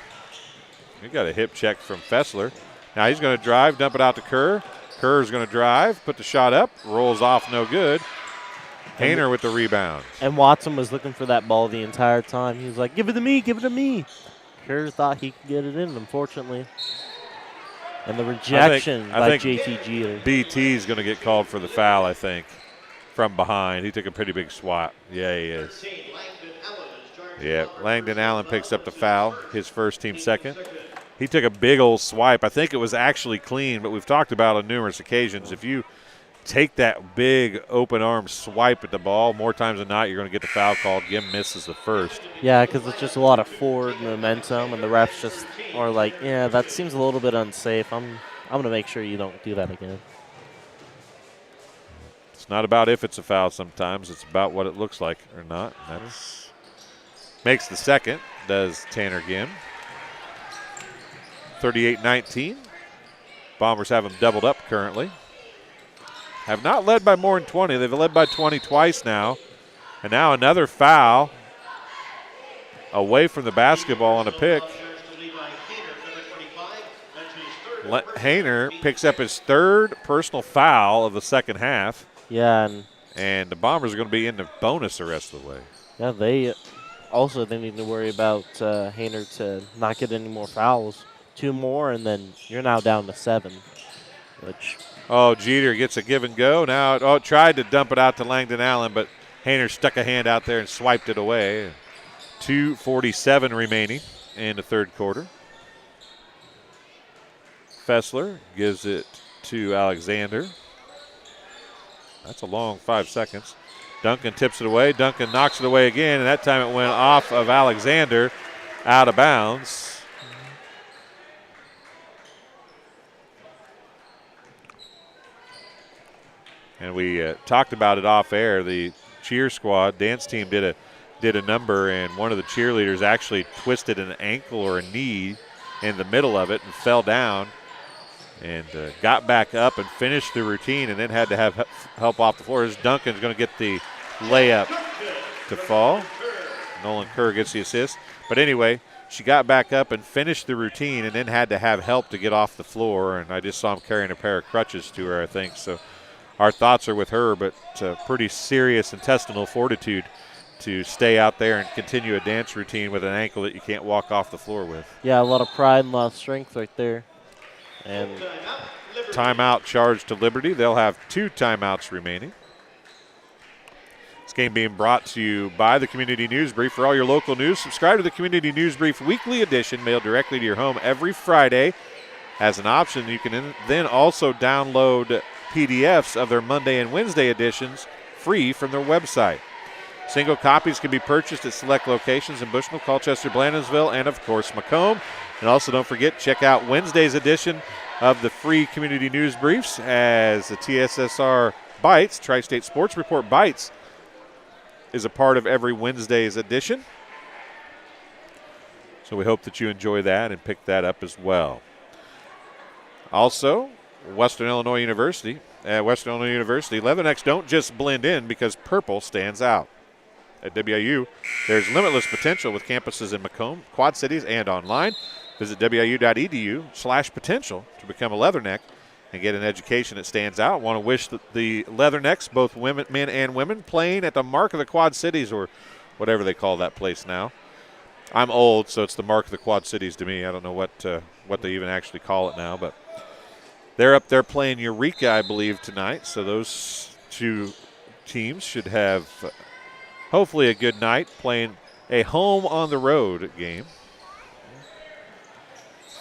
He got a hip check from Fessler. Now he's going to drive, dump it out to Kerr. Kerr's going to drive, put the shot up, rolls off, no good. Hayner with the rebound. And Watson was looking for that ball the entire time. He was like, give it to me, give it to me. Kerr thought he could get it in, unfortunately. And the rejection by JT Jeter. BT is going to get called for the foul, I think, from behind. He took a pretty big swat. Yeah, he is. Yeah, Langdon Allen picks up the foul, his first, team second. He took a big old swipe. I think it was actually clean, but we've talked about on numerous occasions, if you take that big open arm swipe at the ball, more times than not, you're going to get the foul called. Gim misses the first. Yeah, because it's just a lot of forward momentum, and the refs just are like, yeah, that seems a little bit unsafe. I'm going to make sure you don't do that again. It's not about if it's a foul sometimes. It's about what it looks like or not. That's makes the second, does Tanner Gim. 38-19. Bombers have them doubled up currently. Have not led by more than 20. They've led by 20 twice now. And now another foul away from the basketball on a pick. Hayner picks up his third personal foul of the second half. Yeah. And the Bombers are going to be in the bonus the rest of the way. Yeah, they need to worry about Hayner to not get any more fouls. 2 more, and then you're now down to 7. Oh, Jeter gets a give and go. Now, tried to dump it out to Langdon Allen, but Hayner stuck a hand out there and swiped it away. 2:47 remaining in the third quarter. Fessler gives it to Alexander. That's a long 5 seconds. Duncan tips it away. Duncan knocks it away again, and that time it went off of Alexander, out of bounds. And we talked about it off air. The cheer squad dance team did a number, and one of the cheerleaders actually twisted an ankle or a knee in the middle of it and fell down, and got back up and finished the routine, and then had to have help off the floor. As Duncan's going to get the layup to fall. Nolan Kerr gets the assist. But anyway, she got back up and finished the routine, and then had to have help to get off the floor. And I just saw him carrying a pair of crutches to her, I think. So our thoughts are with her, but pretty serious intestinal fortitude to stay out there and continue a dance routine with an ankle that you can't walk off the floor with. Yeah, a lot of pride and a lot of strength right there. And timeout charged to Liberty. They'll have 2 timeouts remaining. This game being brought to you by the Community News Brief. For all your local news, subscribe to the Community News Brief weekly edition, mailed directly to your home every Friday. As an option, you can then also download PDFs of their Monday and Wednesday editions free from their website. Single copies can be purchased at select locations in Bushnell, Colchester, Blandonsville, and of course Macomb. And also don't forget, check out Wednesday's edition of the free Community News Briefs, as the TSSR Bites, Tri-State Sports Report Bites, is a part of every Wednesday's edition. So we hope that you enjoy that and pick that up as well. Also, Western Illinois University. At Western Illinois University, Leathernecks don't just blend in because purple stands out. At WIU, there's limitless potential with campuses in Macomb, Quad Cities, and online. Visit wiu.edu/potential to become a Leatherneck and get an education that stands out. I want to wish the Leathernecks, both men and women, playing at the Mark of the Quad Cities, or whatever they call that place now. I'm old, so it's the Mark of the Quad Cities to me. I don't know what they even actually call it now, but they're up there playing Eureka, I believe, tonight. So those 2 teams should have hopefully a good night playing a home on the road game.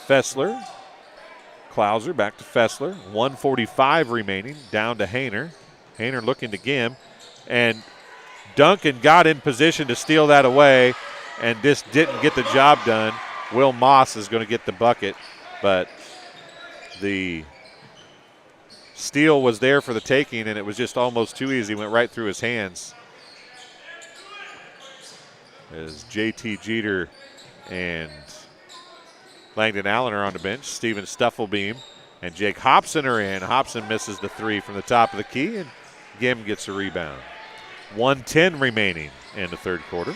Fessler. Klauser back to Fessler. 1:45 remaining. Down to Hayner. Hayner looking to Gim. And Duncan got in position to steal that away and just didn't get the job done. Will Moss is going to get the bucket, but the steal was there for the taking, and it was just almost too easy. Went right through his hands. As J.T. Jeter and Langdon Allen are on the bench. Steven Stuffelbeam and Jake Hobson are in. Hobson misses the three from the top of the key, and Gim gets a rebound. 1:10 remaining in the third quarter.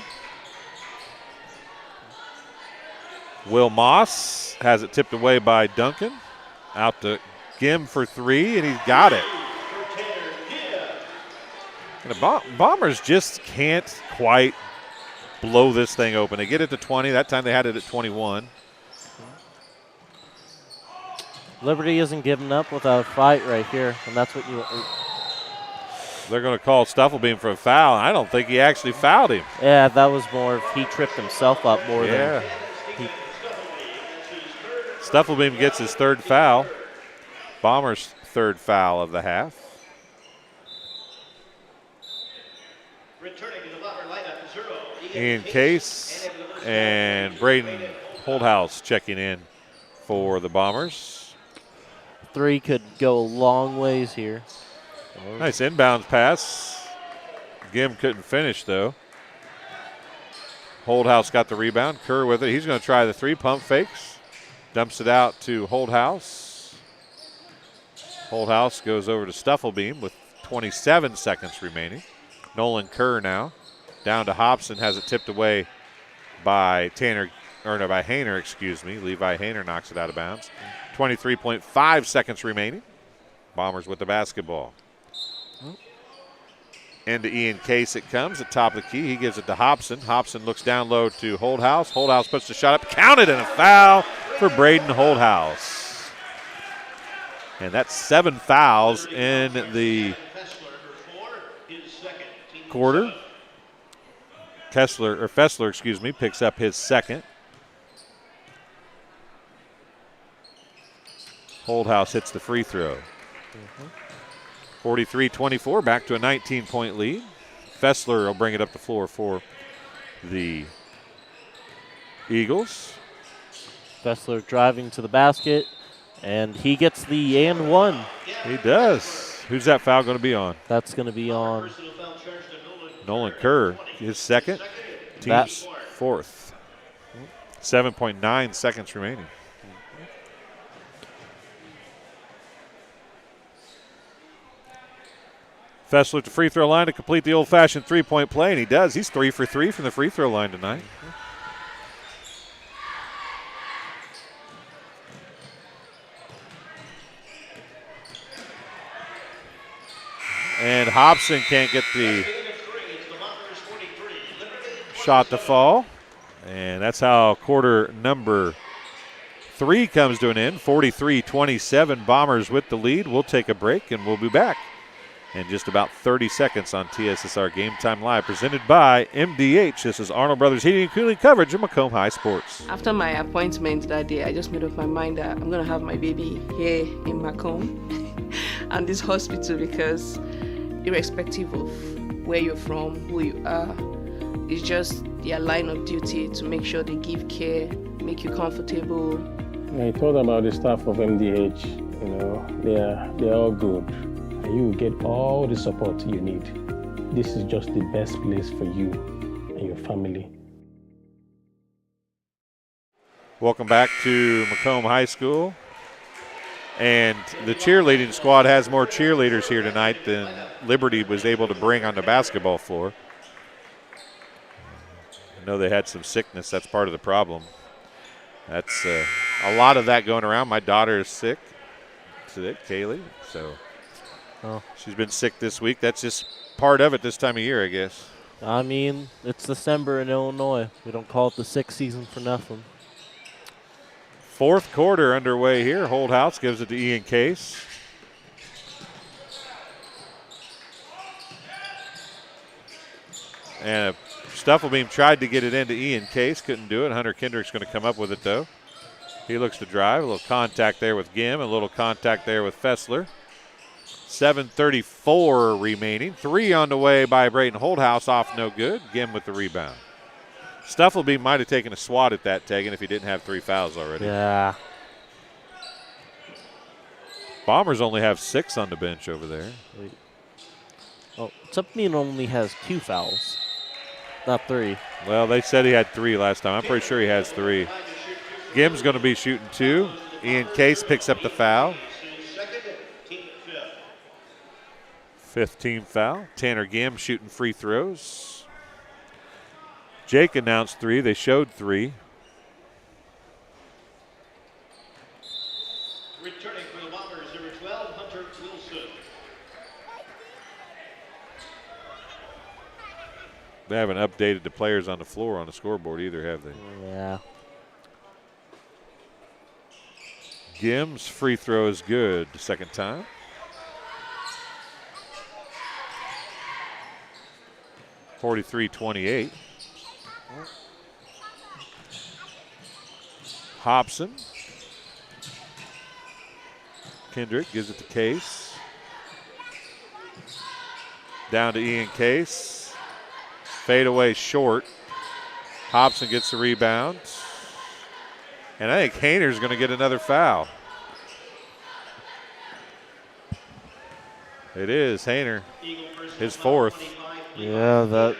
Will Moss has it tipped away by Duncan. Out to Gim for three, and he's got it. And the Bombers just can't quite blow this thing open. They get it to 20. That time they had it at 21. Liberty isn't giving up without a fight right here, and that's what you. They're going to call Stuffelbeam for a foul. I don't think he actually fouled him. Yeah, that was more of he tripped himself up more than he. Stuffelbeam gets his third foul. Bombers' third foul of the half. Ian Case and Braden Holdhouse checking in for the Bombers. Three could go a long ways here. Nice inbounds pass. Gim couldn't finish, though. Holdhouse got the rebound. Kerr with it. He's going to try the three. Pump fakes. Dumps it out to Holdhouse. Holdhouse goes over to Stuffelbeam with 27 seconds remaining. Nolan Kerr now. Down to Hobson. Has it tipped away by by Hayner, excuse me. Levi Hayner knocks it out of bounds. 23.5 seconds remaining. Bombers with the basketball. Into Ian Case it comes at top of the key. He gives it to Hobson. Hobson looks down low to Holdhouse. Holdhouse puts the shot up. Counted, and a foul for Braden Holdhouse. And that's 7 fouls in the quarter. Fessler, picks up his second. Holdhouse hits the free throw. 43-24, back to a 19-point lead. Fessler will bring it up the floor for the Eagles. Fessler driving to the basket, and he gets the and one. He does. Who's that foul going to be on? That's going to be on Nolan Kerr, his second, team's fourth. 7.9 seconds remaining. Fessler at the free throw line to complete the old-fashioned three-point play, and he does. He's 3 for 3 from the free throw line tonight. And Hobson can't get the shot to fall. And that's how quarter number 3 comes to an end. 43-27, Bombers with the lead. We'll take a break, and we'll be back in just about 30 seconds on TSSR Game Time Live, presented by MDH. This is Arnold Brothers Heating and Cooling coverage of Macomb High Sports. After my appointment that day, I just made up my mind that I'm going to have my baby here in Macomb and this hospital, because irrespective of where you're from, who you are, it's just their line of duty to make sure they give care, make you comfortable. I thought about the staff of MDH. They're all good. And you will get all the support you need. This is just the best place for you and your family. Welcome back to Macomb High School. And the cheerleading squad has more cheerleaders here tonight than Liberty was able to bring on the basketball floor. I know they had some sickness. That's part of the problem. That's a lot of that going around. My daughter is sick, Kaylee, so she's been sick this week. That's just part of it this time of year, I guess. I mean, it's December in Illinois. We don't call it the sick season for nothing. Fourth quarter underway here. Holdhouse gives it to Ian Case. And Stuffelbeam tried to get it into Ian Case. Couldn't do it. Hunter Kendrick's going to come up with it, though. He looks to drive. A little contact there with Gim, a little contact there with Fessler. 7:34 remaining. 3 on the way by Brayton Holdhouse, off no good. Gim with the rebound. Stufflebeam might have taken a swat at that, Tegan, if he didn't have 3 fouls already. Yeah. Bombers only have 6 on the bench over there. Oh, Tupmean only has 2 fouls, not 3. Well, they said he had 3 last time. I'm pretty sure he has 3. Gim's going to be shooting 2. Ian Case picks up the foul. 5th team foul. Tanner Gim shooting free throws. Jake announced 3. They showed 3. Returning for the Bombers, number 12, Hunter Wilson. They haven't updated the players on the floor on the scoreboard either, have they? Yeah. Gim's free throw is good the second time. (43-28). Hobson. Kendrick gives it to Case. Down to Ian Case. Fade away short. Hobson gets the rebound. And I think Hayner's going to get another foul. It is Hayner, his 4th. Yeah, that.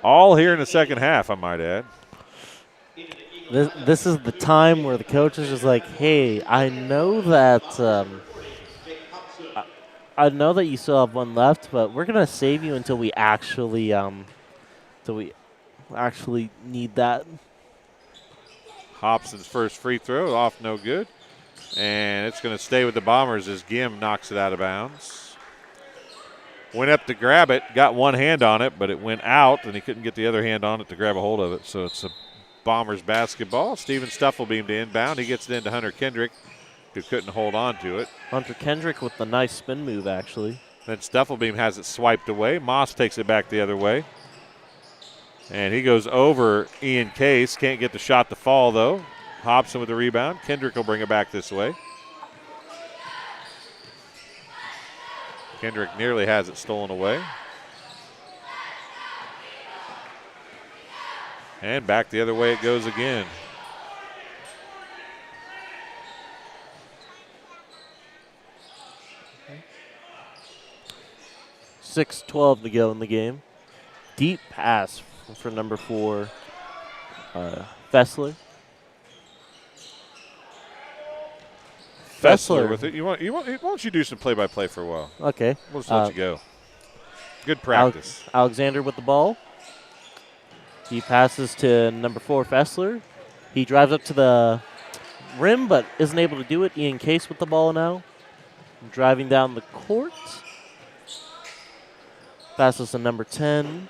All here in the second half, I might add. This is the time where the coach is just like, hey, I know that I know that you still have 1 left, but we're gonna save you until we actually need that. Hobson's first free throw off, no good, and it's going to stay with the Bombers as Gim knocks it out of bounds. Went up to grab it, got 1 hand on it, but it went out, and he couldn't get the other hand on it to grab a hold of it. So it's a Bombers basketball. Steven Stufflebeam to inbound. He gets it into Hunter Kendrick, who couldn't hold on to it. Hunter Kendrick with the nice spin move, actually. Then Stufflebeam has it swiped away. Moss takes it back the other way. And he goes over Ian Case. Can't get the shot to fall, though. Hobson with the rebound. Kendrick will bring it back this way. Kendrick nearly has it stolen away. And back the other way it goes again. Okay. 6:12 to go in the game. Deep pass for number 4, Fessler. Fessler with it. Why don't you do some play-by-play for a while? Okay. We'll just let you go. Good practice. Alexander with the ball. He passes to number 4, Fessler. He drives up to the rim, but isn't able to do it. Ian Case with the ball now. Driving down the court. Passes to number 10,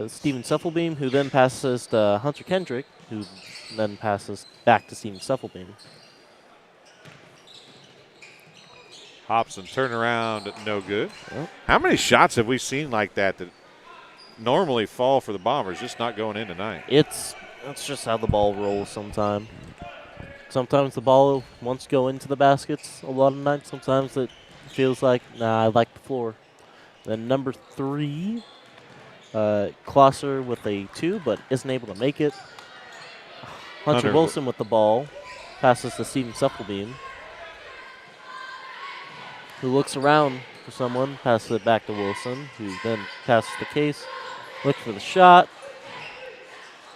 Steven Stufflebeam, who then passes to Hunter Kendrick, who then passes back to Steven Stufflebeam. Hobson turnaround, no good. Yep. How many shots have we seen like that normally fall for the Bombers, just not going in tonight? That's just how the ball rolls sometimes. Sometimes the ball wants to go into the baskets a lot of nights. Sometimes it feels like, nah, I like the floor. Then number 3, Klosser with a 2, but isn't able to make it. Hunter Wilson with the ball. Passes to Steven Stufflebeam, who looks around for someone, passes it back to Wilson, who then passes the Case, looks for the shot.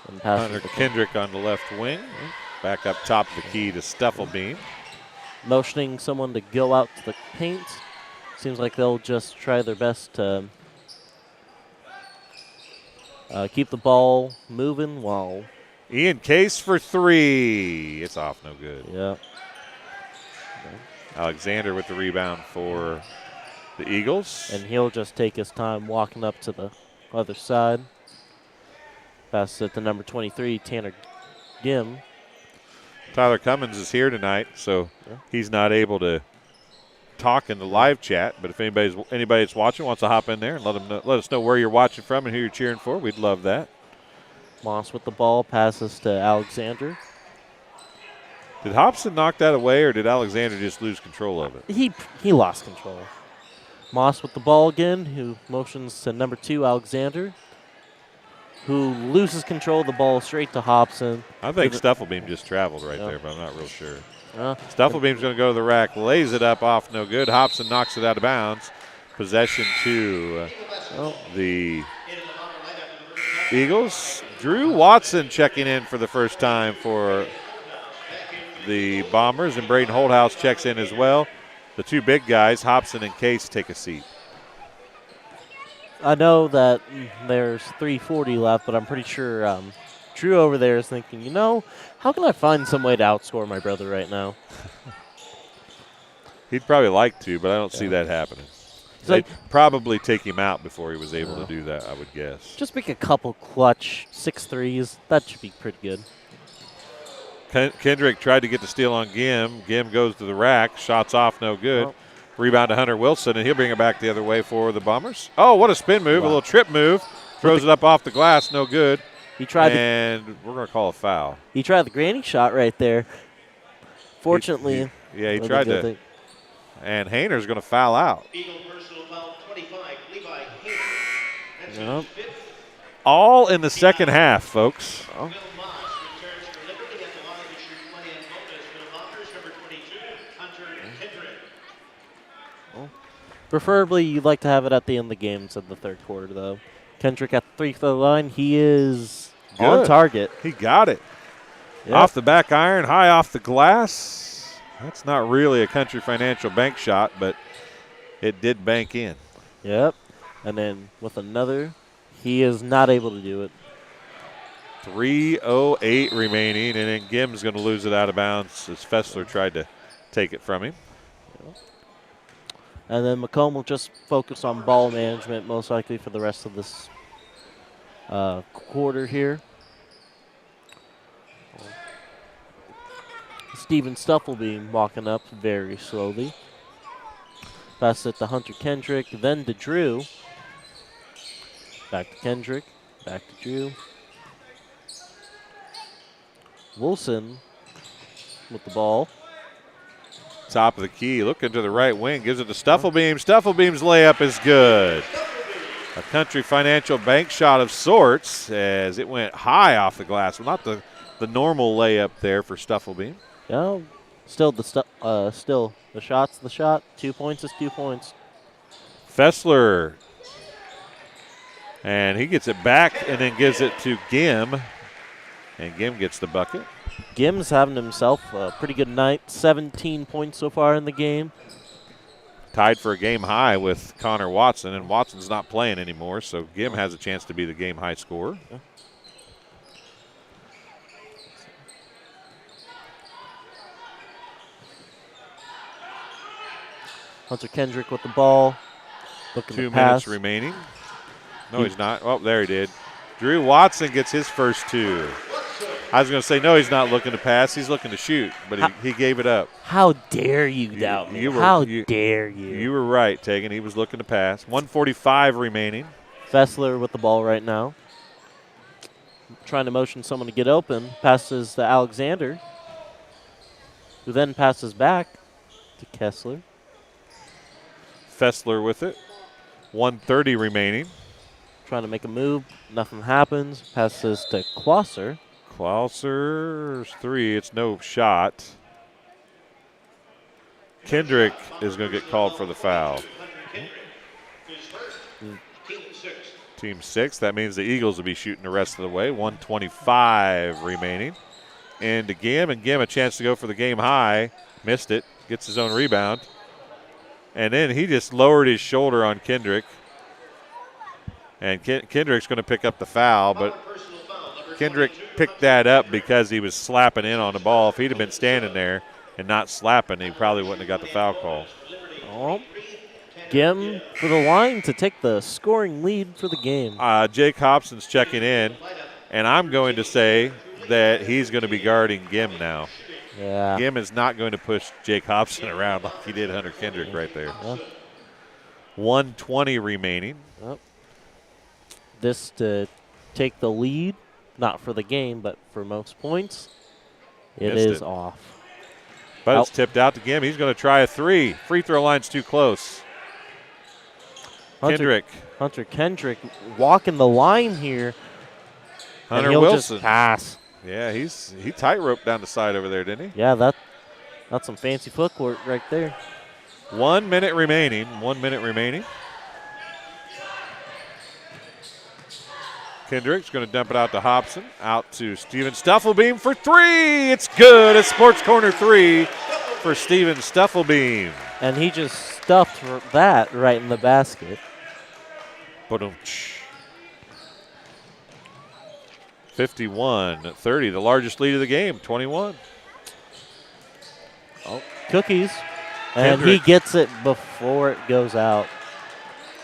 And Hunter Kendrick on the left wing. Back up top of the key to Stufflebeam. Motioning someone to go out to the paint. Seems like they'll just try their best to keep the ball moving while... Ian Case for 3. It's off, no good. Yeah. Alexander with the rebound for the Eagles. And he'll just take his time walking up to the other side. Passes it to number 23, Tanner Gim. Tyler Cummins is here tonight, so he's not able to talk in the live chat. But if anybody that's watching wants to hop in there and let us know where you're watching from and who you're cheering for, we'd love that. Moss with the ball, passes to Alexander. Did Hobson knock that away, or did Alexander just lose control of it? He lost control. Moss with the ball again, who motions to number 2, Alexander, who loses control of the ball straight to Hobson. I think Stufflebeam just traveled right there, but I'm not real sure. Stufflebeam's going to go to the rack, lays it up off, no good. Hobson knocks it out of bounds. Possession to the Eagles. Drew Watson checking in for the first time for the Bombers, and Braden Holthouse checks in as well. The two big guys, Hobson and Case, take a seat. I know that there's 3:40 left, but I'm pretty sure Drew over there is thinking, how can I find some way to outscore my brother right now? He'd probably like to, but I don't see that happening. They'd probably take him out before he was able to do that, I would guess. Just make a couple clutch 6 threes. That should be pretty good. Kendrick tried to get the steal on Gim. Gim goes to the rack. Shots off, no good. Rebound to Hunter Wilson, and he'll bring it back the other way for the Bombers. Oh, what a spin move, a little trip move. Throws it up off the glass, no good. He tried and we're going to call a foul. He tried the granny shot right there. Fortunately. He tried to. And Hayner's going to foul out. Yep. All in the second half, folks. Preferably, you'd like to have it at the end of the game instead of the third quarter, though. Kendrick at the 3-throw line. He is on target. He got it. Yep. Off the back iron, high off the glass. That's not really a Country Financial Bank shot, but it did bank in. Yep. And then with another, he is not able to do it. 3:08 remaining, and then Gim's going to lose it out of bounds as Fessler tried to take it from him. And then Macomb will just focus on ball management most likely for the rest of this quarter here. Steven Stufflebeam walking up very slowly. Pass it to Hunter Kendrick, then to Drew. Back to Kendrick, back to Drew. Wilson with the ball. Top of the key, looking to the right wing, gives it to Stufflebeam. Stufflebeam's layup is good. A Country Financial Bank shot of sorts as it went high off the glass. Well, not the normal layup there for Stufflebeam. No, still the shot's the shot. 2 points is 2 points. Fessler, and he gets it back and then gives it to Gim, and Gim gets the bucket. Gim's having himself a pretty good night. 17 points so far in the game. Tied for a game high with Connor Watson, and Watson's not playing anymore, so Gim has a chance to be the game high scorer. Yeah. Hunter Kendrick with the ball. 2 minutes remaining. No, he's not. Oh, there he did. Drew Watson gets his first 2. I was going to say, no, he's not looking to pass. He's looking to shoot, but he gave it up. How dare you doubt me? How dare you? You were right, Tegan. He was looking to pass. 1:45 remaining. Fessler with the ball right now. Trying to motion someone to get open. Passes to Alexander, who then passes back to Kessler. Fessler with it. 1:30 remaining. Trying to make a move. Nothing happens. Passes to Klosser. Klosser's 3. It's no shot. Kendrick is going to get called for the foul. Team 6. That means the Eagles will be shooting the rest of the way. 1:25 remaining. And to Gim, and Gim a chance to go for the game high. Missed it. Gets his own rebound. And then he just lowered his shoulder on Kendrick. And Kendrick's going to pick up the foul, but Kendrick picked that up because he was slapping in on the ball. If he'd have been standing there and not slapping, he probably wouldn't have got the foul call. Oh. Gim for the line to take the scoring lead for the game. Jake Hobson's checking in, and I'm going to say that he's going to be guarding Gim now. Yeah. Gim is not going to push Jake Hobson around like he did Hunter Kendrick right there. Yeah. 1:20 remaining. Yep. This to take the lead, not for the game, but for most points. It is off. But it's tipped out to Gim. He's going to try a three. Free throw line's too close. Hunter Kendrick walking the line here. Hunter and he'll Wilson. Just pass. Yeah, he tightrope down the side over there, didn't he? Yeah, that's some fancy footwork right there. 1 minute remaining. 1 minute remaining. Kendrick's going to dump it out to Hobson. Out to Steven Stuffelbeam for three. It's good. A sports corner three for Steven Stuffelbeam. And he just stuffed that right in the basket. 51-30, the largest lead of the game, 21. Oh, Cookies. And Kendrick. He gets it before it goes out.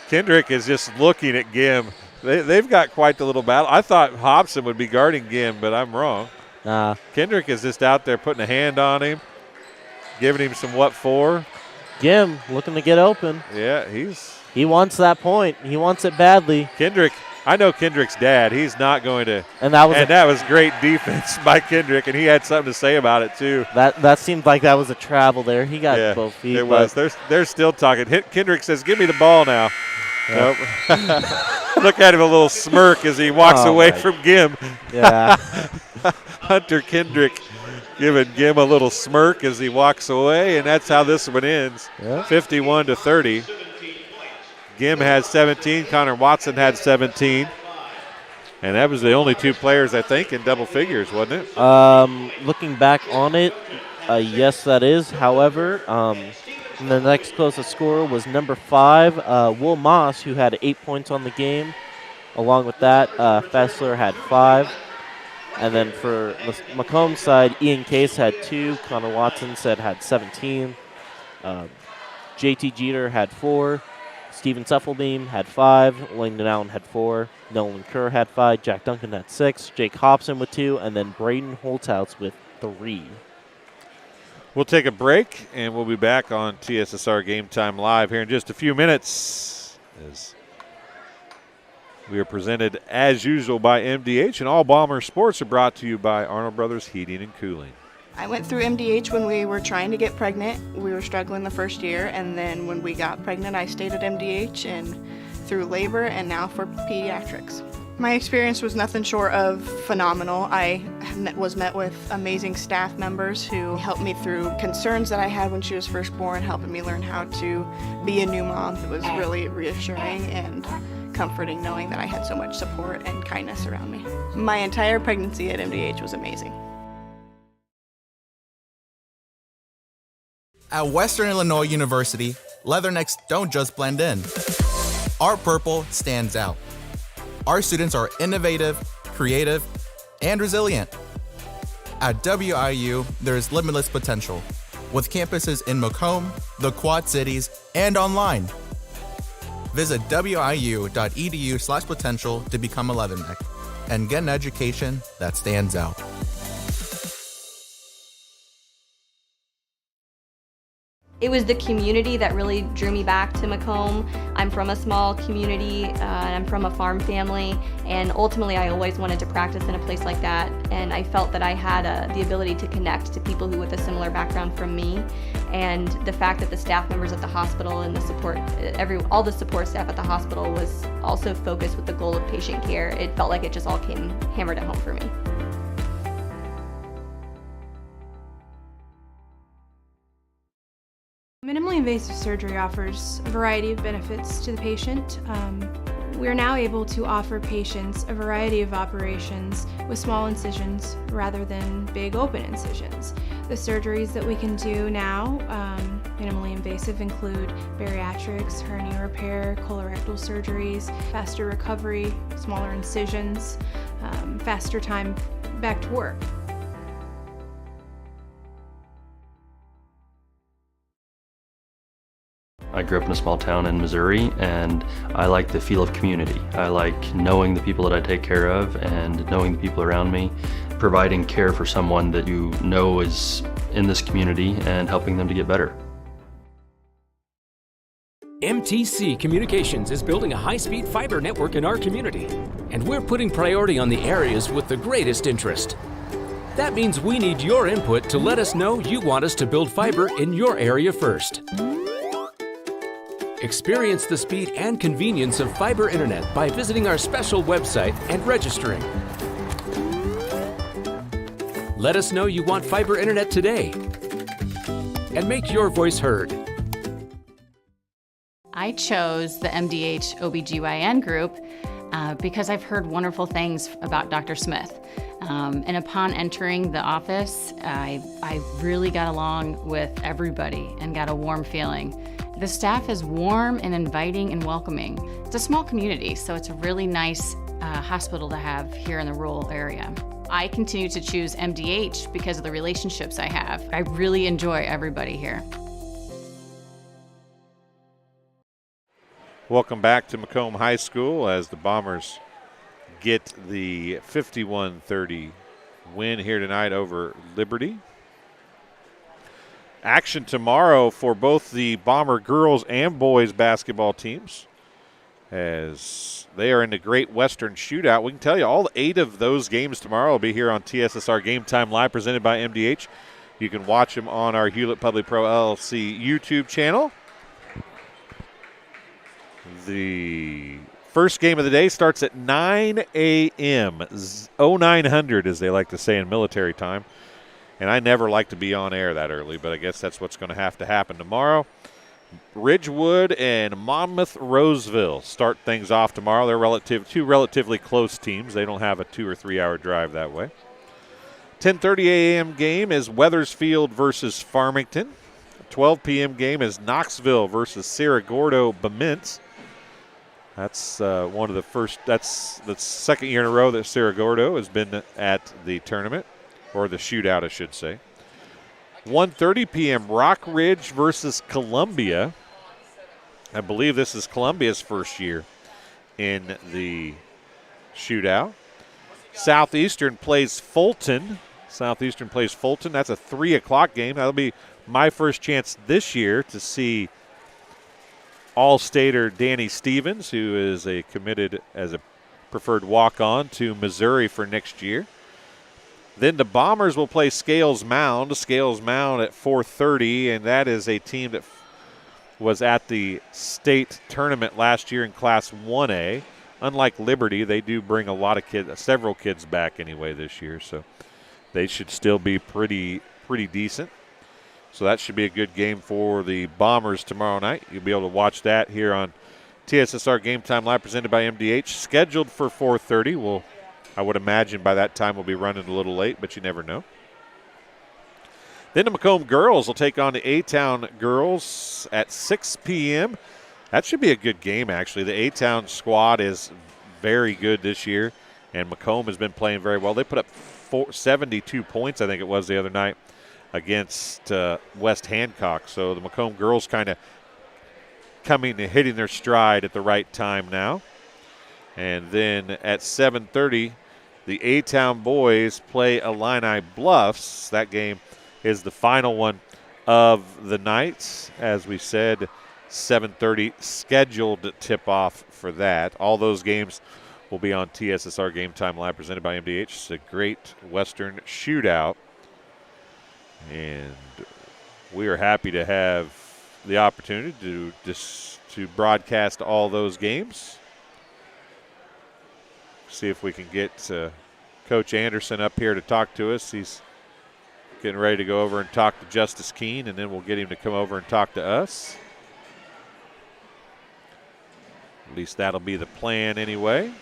Kendrick is just looking at Gim. They've got quite the little battle. I thought Hobson would be guarding Gim, but I'm wrong. Nah. Kendrick is just out there putting a hand on him, giving him some what for. Gim looking to get open. Yeah, he wants that point. He wants it badly. Kendrick, I know Kendrick's dad. He's not going to. And that was great defense by Kendrick, and he had something to say about it too. That seemed like that was a travel there. He got both feet. It was. They're still talking. Kendrick says, "Give me the ball now." Nope. Look at him, a little smirk as he walks away from Gim. Yeah. Hunter Kendrick giving Gim a little smirk as he walks away, and that's how this one ends. 51-30. Gim had 17. Connor Watson had 17. And that was the only two players, I think, in double figures, wasn't it? Looking back on it, yes, that is. However, the next closest scorer was number 5, Will Moss, who had 8 points on the game. Along with that, Fessler had 5. And then for the Macomb side, Ian Case had 2. Connor Watson had 17. JT Jeter had 4. Steven Stuffelbeam had 5. Langdon Allen had 4. Nolan Kerr had 5. Jack Duncan had 6. Jake Hobson with 2. And then Braden Holthouse with 3. We'll take a break, and we'll be back on TSSR Game Time Live here in just a few minutes. As we are presented, as usual, by MDH, and all Bomber Sports are brought to you by Arnold Brothers Heating and Cooling. I went through MDH when we were trying to get pregnant. We were struggling the first year, and then when we got pregnant, I stayed at MDH and through labor and now for pediatrics. My experience was nothing short of phenomenal. I was met with amazing staff members who helped me through concerns that I had when she was first born, helping me learn how to be a new mom. It was really reassuring and comforting knowing that I had so much support and kindness around me. My entire pregnancy at MDH was amazing. At Western Illinois University, leathernecks don't just blend in. Our purple stands out. Our students are innovative, creative, and resilient. At WIU, there is limitless potential, with campuses in Macomb, the Quad Cities, and online. Visit wiu.edu/potential to become a leatherneck and get an education that stands out. It was the community that really drew me back to Macomb. I'm from a small community, and I'm from a farm family, and ultimately I always wanted to practice in a place like that, and I felt that I had the ability to connect to people who with a similar background from me, and the fact that the staff members at the hospital and the support, all the support staff at the hospital was also focused with the goal of patient care. It felt like it just all came hammered at home for me. Minimally invasive surgery offers a variety of benefits to the patient. We are now able to offer patients a variety of operations with small incisions rather than big open incisions. The surgeries that we can do now, minimally invasive, include bariatrics, hernia repair, colorectal surgeries, faster recovery, smaller incisions, faster time back to work. I grew up in a small town in Missouri, and I like the feel of community. I like knowing the people that I take care of and knowing the people around me, providing care for someone that you know is in this community and helping them to get better. MTC Communications is building a high-speed fiber network in our community, and we're putting priority on the areas with the greatest interest. That means we need your input to let us know you want us to build fiber in your area first. Experience the speed and convenience of fiber internet by visiting our special website and registering. Let us know you want fiber internet today and make your voice heard. I chose the MDH OBGYN group because I've heard wonderful things about Dr. Smith. And upon entering the office, I really got along with everybody and got a warm feeling. The staff is warm and inviting and welcoming. It's a small community, so it's a really nice hospital to have here in the rural area. I continue to choose MDH because of the relationships I have. I really enjoy everybody here. Welcome back to Macomb High School as the Bombers get the 51-30 win here tonight over Liberty. Action tomorrow for both the Bomber girls and boys basketball teams as they are in the Great Western Shootout. We can tell you all 8 of those games tomorrow will be here on TSSR Game Time Live presented by MDH. You can watch them on our Hulett PubliPro LLC YouTube channel. The first game of the day starts at 9 a.m., 0900 as they like to say in military time. And I never like to be on air that early, but I guess that's what's going to happen tomorrow. Ridgewood and Monmouth Roseville start things off tomorrow. They're two relatively close teams. They don't have a 2 or 3 hour drive that way. 10:30 a.m. game is Weathersfield versus Farmington. 12 p.m. game is Knoxville versus Cerro Gordo Bemintz. That's one of the first. That's the second year in a row that Cerro Gordo has been at the tournament, or the shootout, I should say. 1:30 p.m. Rock Ridge versus Columbia. I believe this is Columbia's first year in the shootout. Southeastern plays Fulton. That's a 3 o'clock game. That'll be my first chance this year to see All-Stater Danny Stevens, who is committed as a preferred walk-on to Missouri for next year. Then the Bombers will play Scales Mound. Scales Mound at 4:30, and that is a team that was at the state tournament last year in Class 1A. Unlike Liberty, they do bring a lot of kids, several kids back anyway this year, so they should still be pretty decent. So that should be a good game for the Bombers tomorrow night. You'll be able to watch that here on TSSR Game Time Live presented by MDH. Scheduled for 4:30. I would imagine by that time we'll be running a little late, but you never know. Then the Macomb girls will take on the A-Town girls at 6 p.m. That should be a good game, actually. The A-Town squad is very good this year, and Macomb has been playing very well. They put up 72 points, I think it was, the other night against West Hancock. So the Macomb girls kind of coming and hitting their stride at the right time now. And then at 7:30, the A-Town boys play Illini Bluffs. That game is the final one of the night. As we said, 7:30 scheduled tip-off for that. All those games will be on TSSR Game Time Live presented by MDH. It's a Great Western Shootout. And we are happy to have the opportunity to broadcast all those games. See if we can get Coach Anderson up here to talk to us. He's getting ready to go over and talk to Justice Keene, and then we'll get him to come over and talk to us. At least that'll be the plan anyway.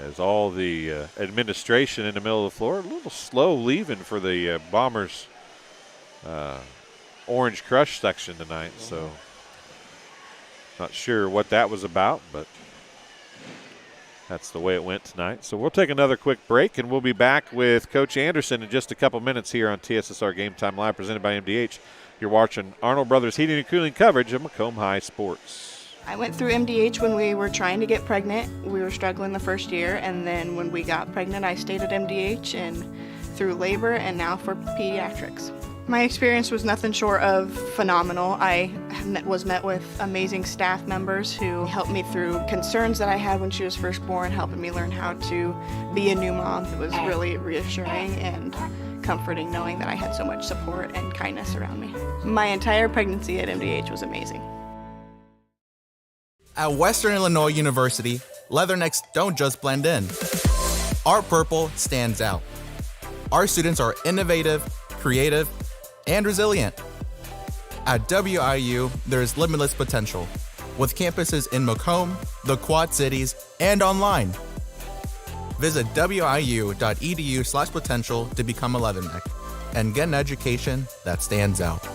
As all the administration in the middle of the floor, a little slow leaving for the Bombers Orange Crush section tonight, so not sure what that was about, but that's the way it went tonight. So we'll take another quick break, and we'll be back with Coach Anderson in just a couple minutes here on TSSR Game Time Live presented by MDH. You're watching Arnold Brothers Heating and Cooling coverage of Macomb High Sports. I went through MDH when we were trying to get pregnant. We were struggling the first year, and then when we got pregnant, I stayed at MDH and through labor and now for pediatrics. My experience was nothing short of phenomenal. I was met with amazing staff members who helped me through concerns that I had when she was first born, helping me learn how to be a new mom. It was really reassuring and comforting knowing that I had so much support and kindness around me. My entire pregnancy at MDH was amazing. At Western Illinois University, leathernecks don't just blend in. Our purple stands out. Our students are innovative, creative, and resilient. At WIU, there's limitless potential, with campuses in Macomb, the Quad Cities, and online. Visit wiu.edu/potential to become a leatherneck and get an education that stands out.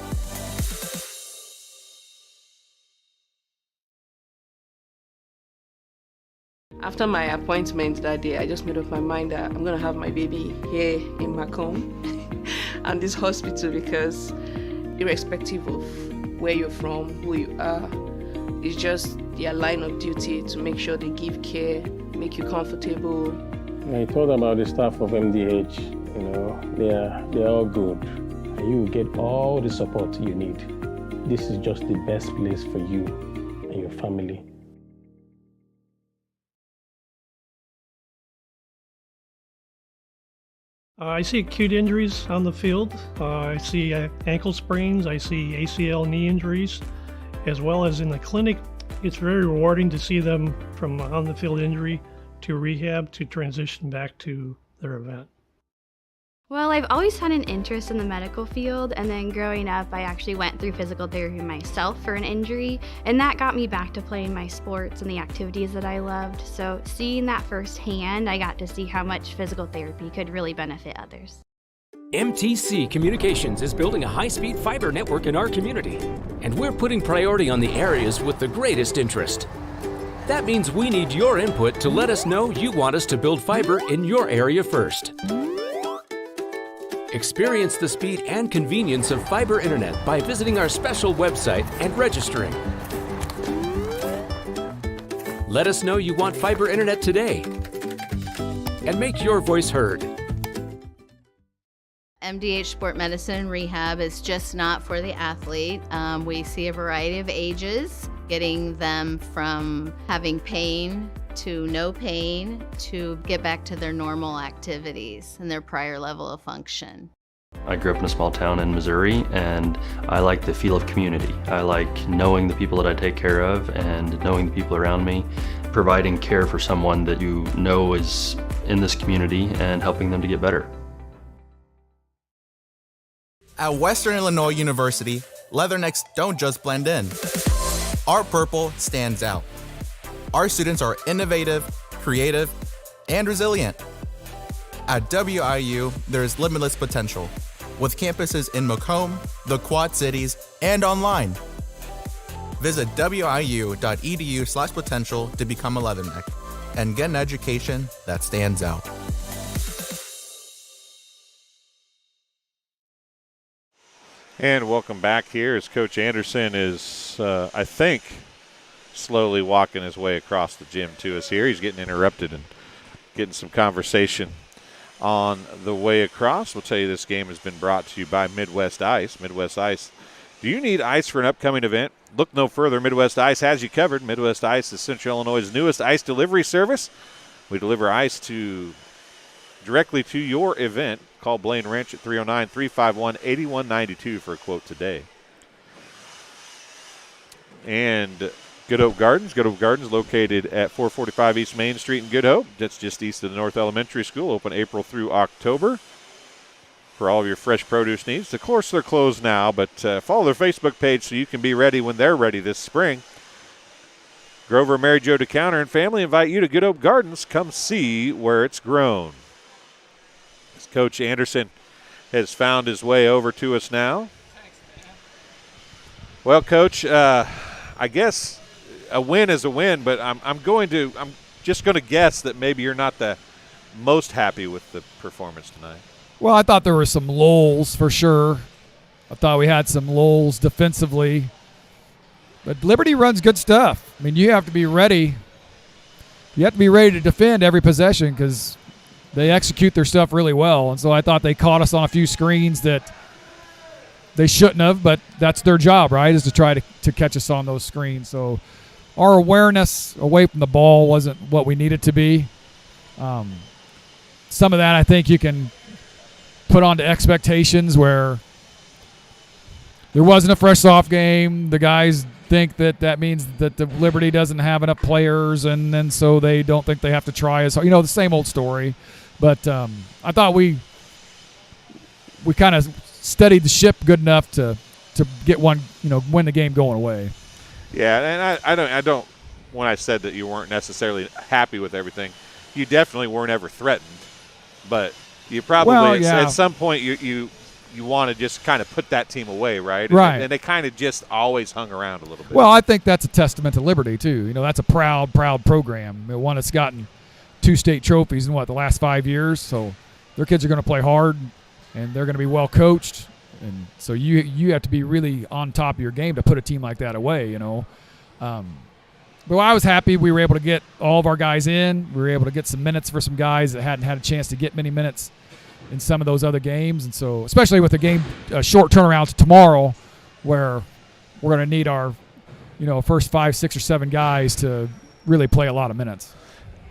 After my appointment that day, I just made up my mind that I'm going to have my baby here in Macomb and this hospital, because irrespective of where you're from, who you are, it's just their line of duty to make sure they give care, make you comfortable. I thought about the staff of MDH, they're all good. And you get all the support you need. This is just the best place for you and your family. I see acute injuries on the field. I see ankle sprains. I see ACL knee injuries, as well as in the clinic. It's very rewarding to see them from on the field injury to rehab to transition back to their event. Well, I've always had an interest in the medical field, and then growing up, I actually went through physical therapy myself for an injury, and that got me back to playing my sports and the activities that I loved. So seeing that firsthand, I got to see how much physical therapy could really benefit others. MTC Communications is building a high-speed fiber network in our community, and we're putting priority on the areas with the greatest interest. That means we need your input to let us know you want us to build fiber in your area first. Experience the speed and convenience of fiber internet by visiting our special website and registering. Let us know you want fiber internet today and make your voice heard. MDH Sport Medicine Rehab is just not for the athlete. We see a variety of ages, getting them from having pain to no pain to get back to their normal activities and their prior level of function. I grew up in a small town in Missouri, and I like the feel of community. I like knowing the people that I take care of and knowing the people around me, providing care for someone that you know is in this community and helping them to get better. At Western Illinois University, leathernecks don't just blend in. Our purple stands out. Our students are innovative, creative, and resilient. At WIU, there's limitless potential, with campuses in Macomb, the Quad Cities, and online. Visit wiu.edu/potential to become a leatherneck and get an education that stands out. And welcome back here as Coach Anderson is, I think, slowly walking his way across the gym to us here. He's getting interrupted and getting some conversation on the way across. We'll tell you this game has been brought to you by Midwest Ice. Midwest Ice. Do you need ice for an upcoming event? Look no further. Midwest Ice has you covered. Midwest Ice is Central Illinois' newest ice delivery service. We deliver ice directly to your event. Call Blaine Wrench at 309-351-8192 for a quote today. And Good Hope Gardens. Good Hope Gardens located at 445 East Main Street in Good Hope. That's just east of the North Elementary School. Open April through October for all of your fresh produce needs. Of course, they're closed now, but follow their Facebook page so you can be ready when they're ready this spring. Grover, Mary Jo DeCounter, and family invite you to Good Hope Gardens. Come see where it's grown. As Coach Anderson has found his way over to us now. Well, Coach, I guess a win is a win, but I'm just going to guess that maybe you're not the most happy with the performance tonight. Well, I thought there were some lulls for sure. I thought we had some lulls defensively. But Liberty runs good stuff. I mean, you have to be ready. You have to be ready to defend every possession because they execute their stuff really well. And so I thought they caught us on a few screens that They shouldn't have, but that's their job, right, is to try to catch us on those screens. So our awareness away from the ball wasn't what we needed to be. Some of that I think you can put onto expectations where there wasn't a fresh soft game. The guys think that means that the Liberty doesn't have enough players, and then so they don't think they have to try as hard. The same old story. But I thought we kind of steadied the ship good enough to get one, win the game going away. Yeah, and I don't. When I said that you weren't necessarily happy with everything, you definitely weren't ever threatened. But you probably at some point you want to just kind of put that team away, right? Right. And they kind of just always hung around a little bit. Well, I think that's a testament to Liberty too. That's a proud program. One that's gotten 2 state trophies in the last 5 years. So their kids are going to play hard, and they're going to be well coached. And so you have to be really on top of your game to put a team like that away. But I was happy we were able to get all of our guys in. We were able to get some minutes for some guys that hadn't had a chance to get many minutes in some of those other games. And so, especially with the game short turnarounds tomorrow, where we're going to need our, first 5, 6, or 7 guys to really play a lot of minutes.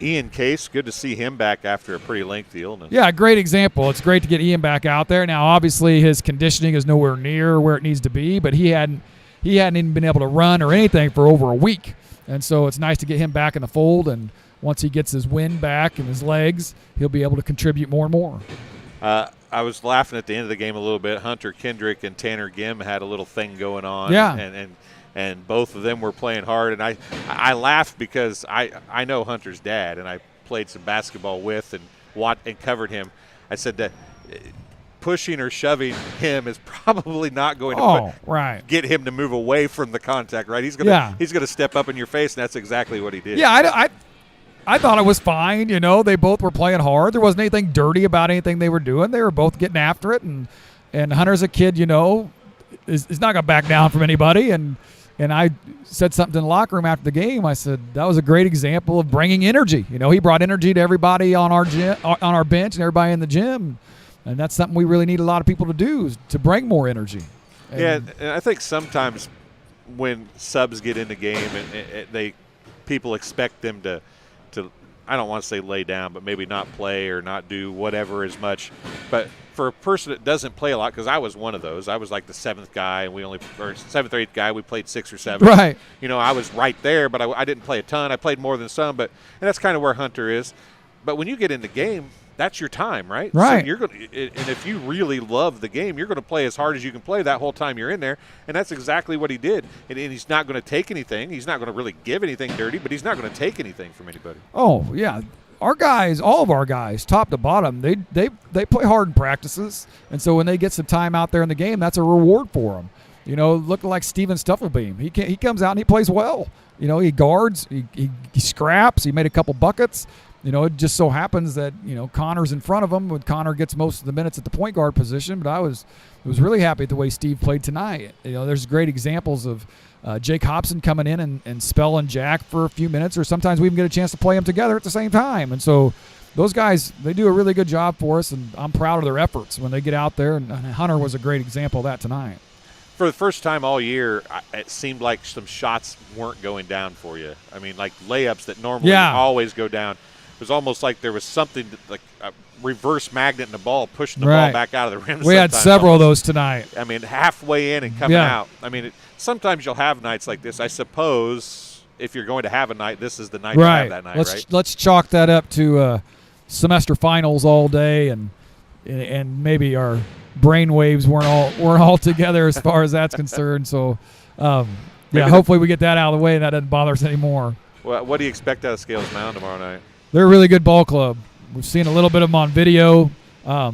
Ian Case, good to see him back after a pretty lengthy illness. Yeah, great example. It's great to get Ian back out there. Now, obviously, his conditioning is nowhere near where it needs to be, but he hadn't even been able to run or anything for over a week. And so it's nice to get him back in the fold, and once he gets his wind back and his legs, he'll be able to contribute more and more. I was laughing at the end of the game a little bit. Hunter Kendrick and Tanner Gim had a little thing going on. Yeah. And both of them were playing hard. And I laughed because I know Hunter's dad, and I played some basketball with and covered him. I said that pushing or shoving him is probably not going to get him to move away from the contact, right? He's gonna step up in your face, and that's exactly what he did. Yeah, I thought it was fine. They both were playing hard. There wasn't anything dirty about anything they were doing. They were both getting after it, and Hunter's a kid, is not gonna back down from anybody. And I said something in the locker room after the game. I said that was a great example of bringing energy. He brought energy to everybody on our bench and everybody in the gym. And that's something we really need a lot of people to do, is to bring more energy. And I think sometimes when subs get in the game and people expect them to I don't want to say lay down, but maybe not play or not do whatever as much. But for a person that doesn't play a lot, because I was one of those, I was like the 7th guy, and or 7th or 8th guy. We played 6 or 7. Right. I was right there, but I didn't play a ton. I played more than some, and that's kind of where Hunter is. But when you get in the game, that's your time, right? Right. So you're going to, and if you really love the game, you're going to play as hard as you can play that whole time you're in there, and that's exactly what he did. And he's not going to take anything. He's not going to really give anything dirty, but he's not going to take anything from anybody. Oh yeah, our guys, all of our guys, top to bottom, they play hard in practices, and so when they get some time out there in the game, that's a reward for them. Looking like Steven Stuffelbeam, he comes out and he plays well. He guards, he scraps, he made a couple buckets. It just so happens that, Connor's in front of him. Connor gets most of the minutes at the point guard position, but I was really happy at the way Steve played tonight. There's great examples of Jake Hobson coming in and spelling Jack for a few minutes, or sometimes we even get a chance to play them together at the same time. And so those guys, they do a really good job for us, and I'm proud of their efforts when they get out there, and Hunter was a great example of that tonight. For the first time all year, it seemed like some shots weren't going down for you. I mean, like layups that normally always go down. It was almost like there was something like a reverse magnet in the ball pushing the ball back out of the rim. We had several of those tonight. I mean, halfway in and coming out. I mean, sometimes you'll have nights like this. I suppose if you're going to have a night, this is the night to have that night, right? Let's chalk that up to semester finals all day, and maybe our brain waves weren't all together as far as that's concerned. So, hopefully we get that out of the way and that doesn't bother us anymore. Well, what do you expect out of Scales Mound tomorrow night? They're a really good ball club. We've seen a little bit of them on video. The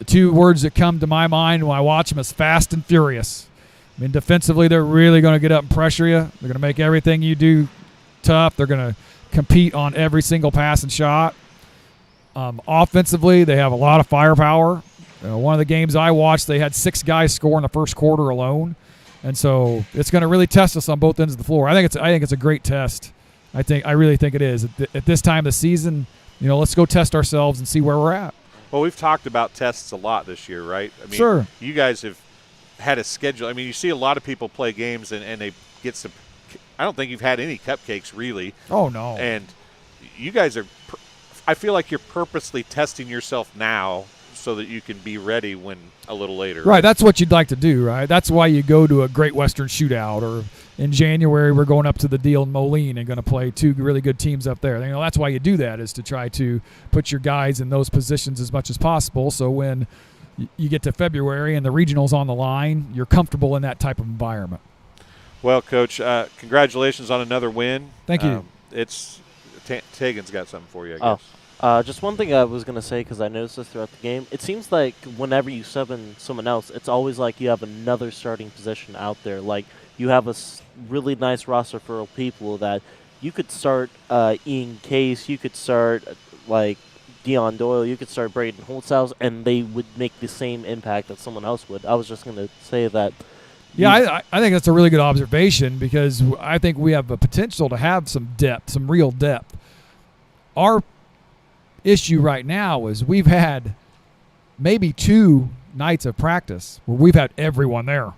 2 words that come to my mind when I watch them is fast and furious. I mean, defensively, they're really going to get up and pressure you. They're going to make everything you do tough. They're going to compete on every single pass and shot. Offensively, they have a lot of firepower. One of the games I watched, they had 6 guys score in the first quarter alone. And so it's going to really test us on both ends of the floor. I think it's a great test. I really think it is. At this time of the season, let's go test ourselves and see where we're at. Well, we've talked about tests a lot this year, right? I mean, sure. You guys have had a schedule. I mean, you see a lot of people play games and they get some. I don't think you've had any cupcakes really. Oh no. And you guys are. I feel like you're purposely testing yourself now so that you can be ready when a little later. Right, that's what you'd like to do, right? That's why you go to a Great Western Shootout, or in January we're going up to the deal in Moline and going to play 2 really good teams up there. You know, that's why you do that, is to try to put your guys in those positions as much as possible, so when you get to February and the regional's on the line, you're comfortable in that type of environment. Well, Coach, congratulations on another win. Thank you. Tegan's got something for you, I guess. Just one thing I was going to say, because I noticed this throughout the game. It seems like whenever you sub in someone else, it's always like you have another starting position out there. Like you have a really nice roster for people that you could start Ian Case, you could start like Dion Doyle, you could start Braden Holtzhaus, and they would make the same impact that someone else would. I was just going to say that. Yeah, I think that's a really good observation, because I think we have a potential to have some depth, some real depth. Our issue right now is we've had maybe 2 nights of practice where we've had everyone there,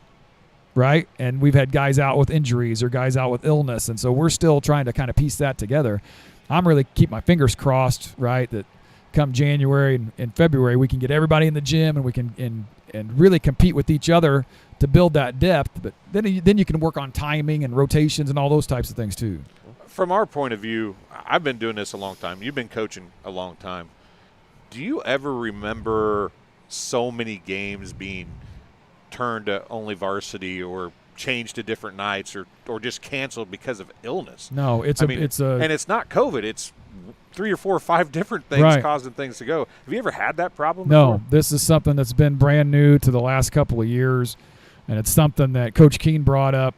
right? And we've had guys out with injuries or guys out with illness, and so we're still trying to kind of piece that together. I'm really keep my fingers crossed, right, that come January and February we can get everybody in the gym and we can and really compete with each other to build that depth. But then you can work on timing and rotations and all those types of things too. From our point of view, I've been doing this a long time. You've been coaching a long time. Do you ever remember so many games being turned to only varsity or changed to different nights or just canceled because of illness? No, and it's not COVID. It's 3 or 4 or 5 different things causing things to go. Have you ever had that problem No, before? This is something that's been brand new to the last couple of years, and it's something that Coach Keene brought up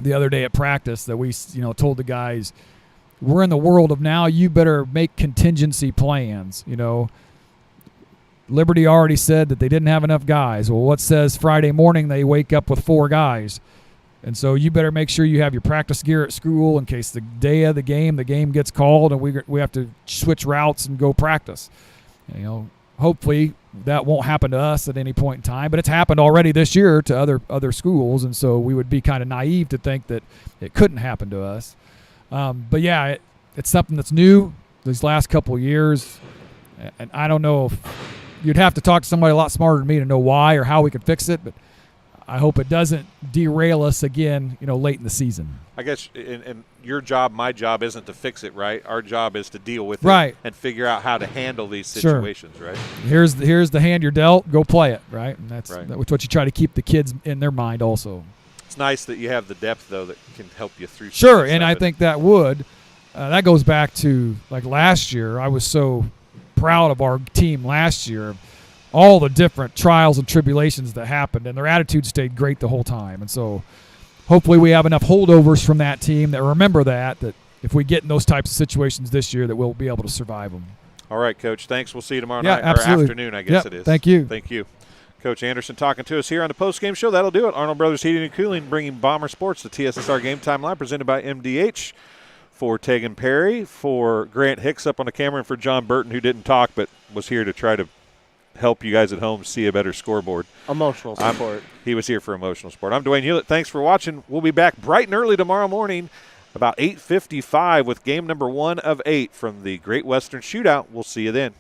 the other day at practice, that we told the guys, we're in the world of now, you better make contingency plans. Liberty already said that they didn't have enough guys. Well, what says Friday morning they wake up with 4 guys? And so you better make sure you have your practice gear at school in case the day of the game gets called and we have to switch routes and go practice. Hopefully that won't happen to us at any point in time, but it's happened already this year to other schools, and so we would be kind of naive to think that it couldn't happen to us. But yeah, it's something that's new these last couple of years, and I don't know if you'd have to talk to somebody a lot smarter than me to know why or how we could fix it, but I hope it doesn't derail us again, late in the season. I guess, and your job, my job, isn't to fix it, right? Our job is to deal with it and figure out how to handle these situations, right? Here's the hand you're dealt. Go play it, right? And that's what you try to keep the kids in their mind also. It's nice that you have the depth, though, that can help you through. Sure, and I think that would. That goes back to, like, last year. I was so proud of our team last year. All the different trials and tribulations that happened, and their attitude stayed great the whole time. And so hopefully we have enough holdovers from that team that remember that if we get in those types of situations this year, that we'll be able to survive them. All right, Coach. Thanks. We'll see you tomorrow night, or afternoon, I guess it is. Thank you. Thank you. Coach Anderson talking to us here on the postgame show. That'll do it. Arnold Brothers Heating and Cooling bringing Bomber Sports to TSSR Game Time Live, presented by MDH. For Tegan Perry, for Grant Hicks up on the camera, and for John Burton, who didn't talk but was here to try to help you guys at home see a better scoreboard. Emotional support. He was here for emotional support. I'm Dwayne Hulett. Thanks for watching. We'll be back bright and early tomorrow morning about 8:55 with game number 1 of 8 from the Great Western Shootout. We'll see you then.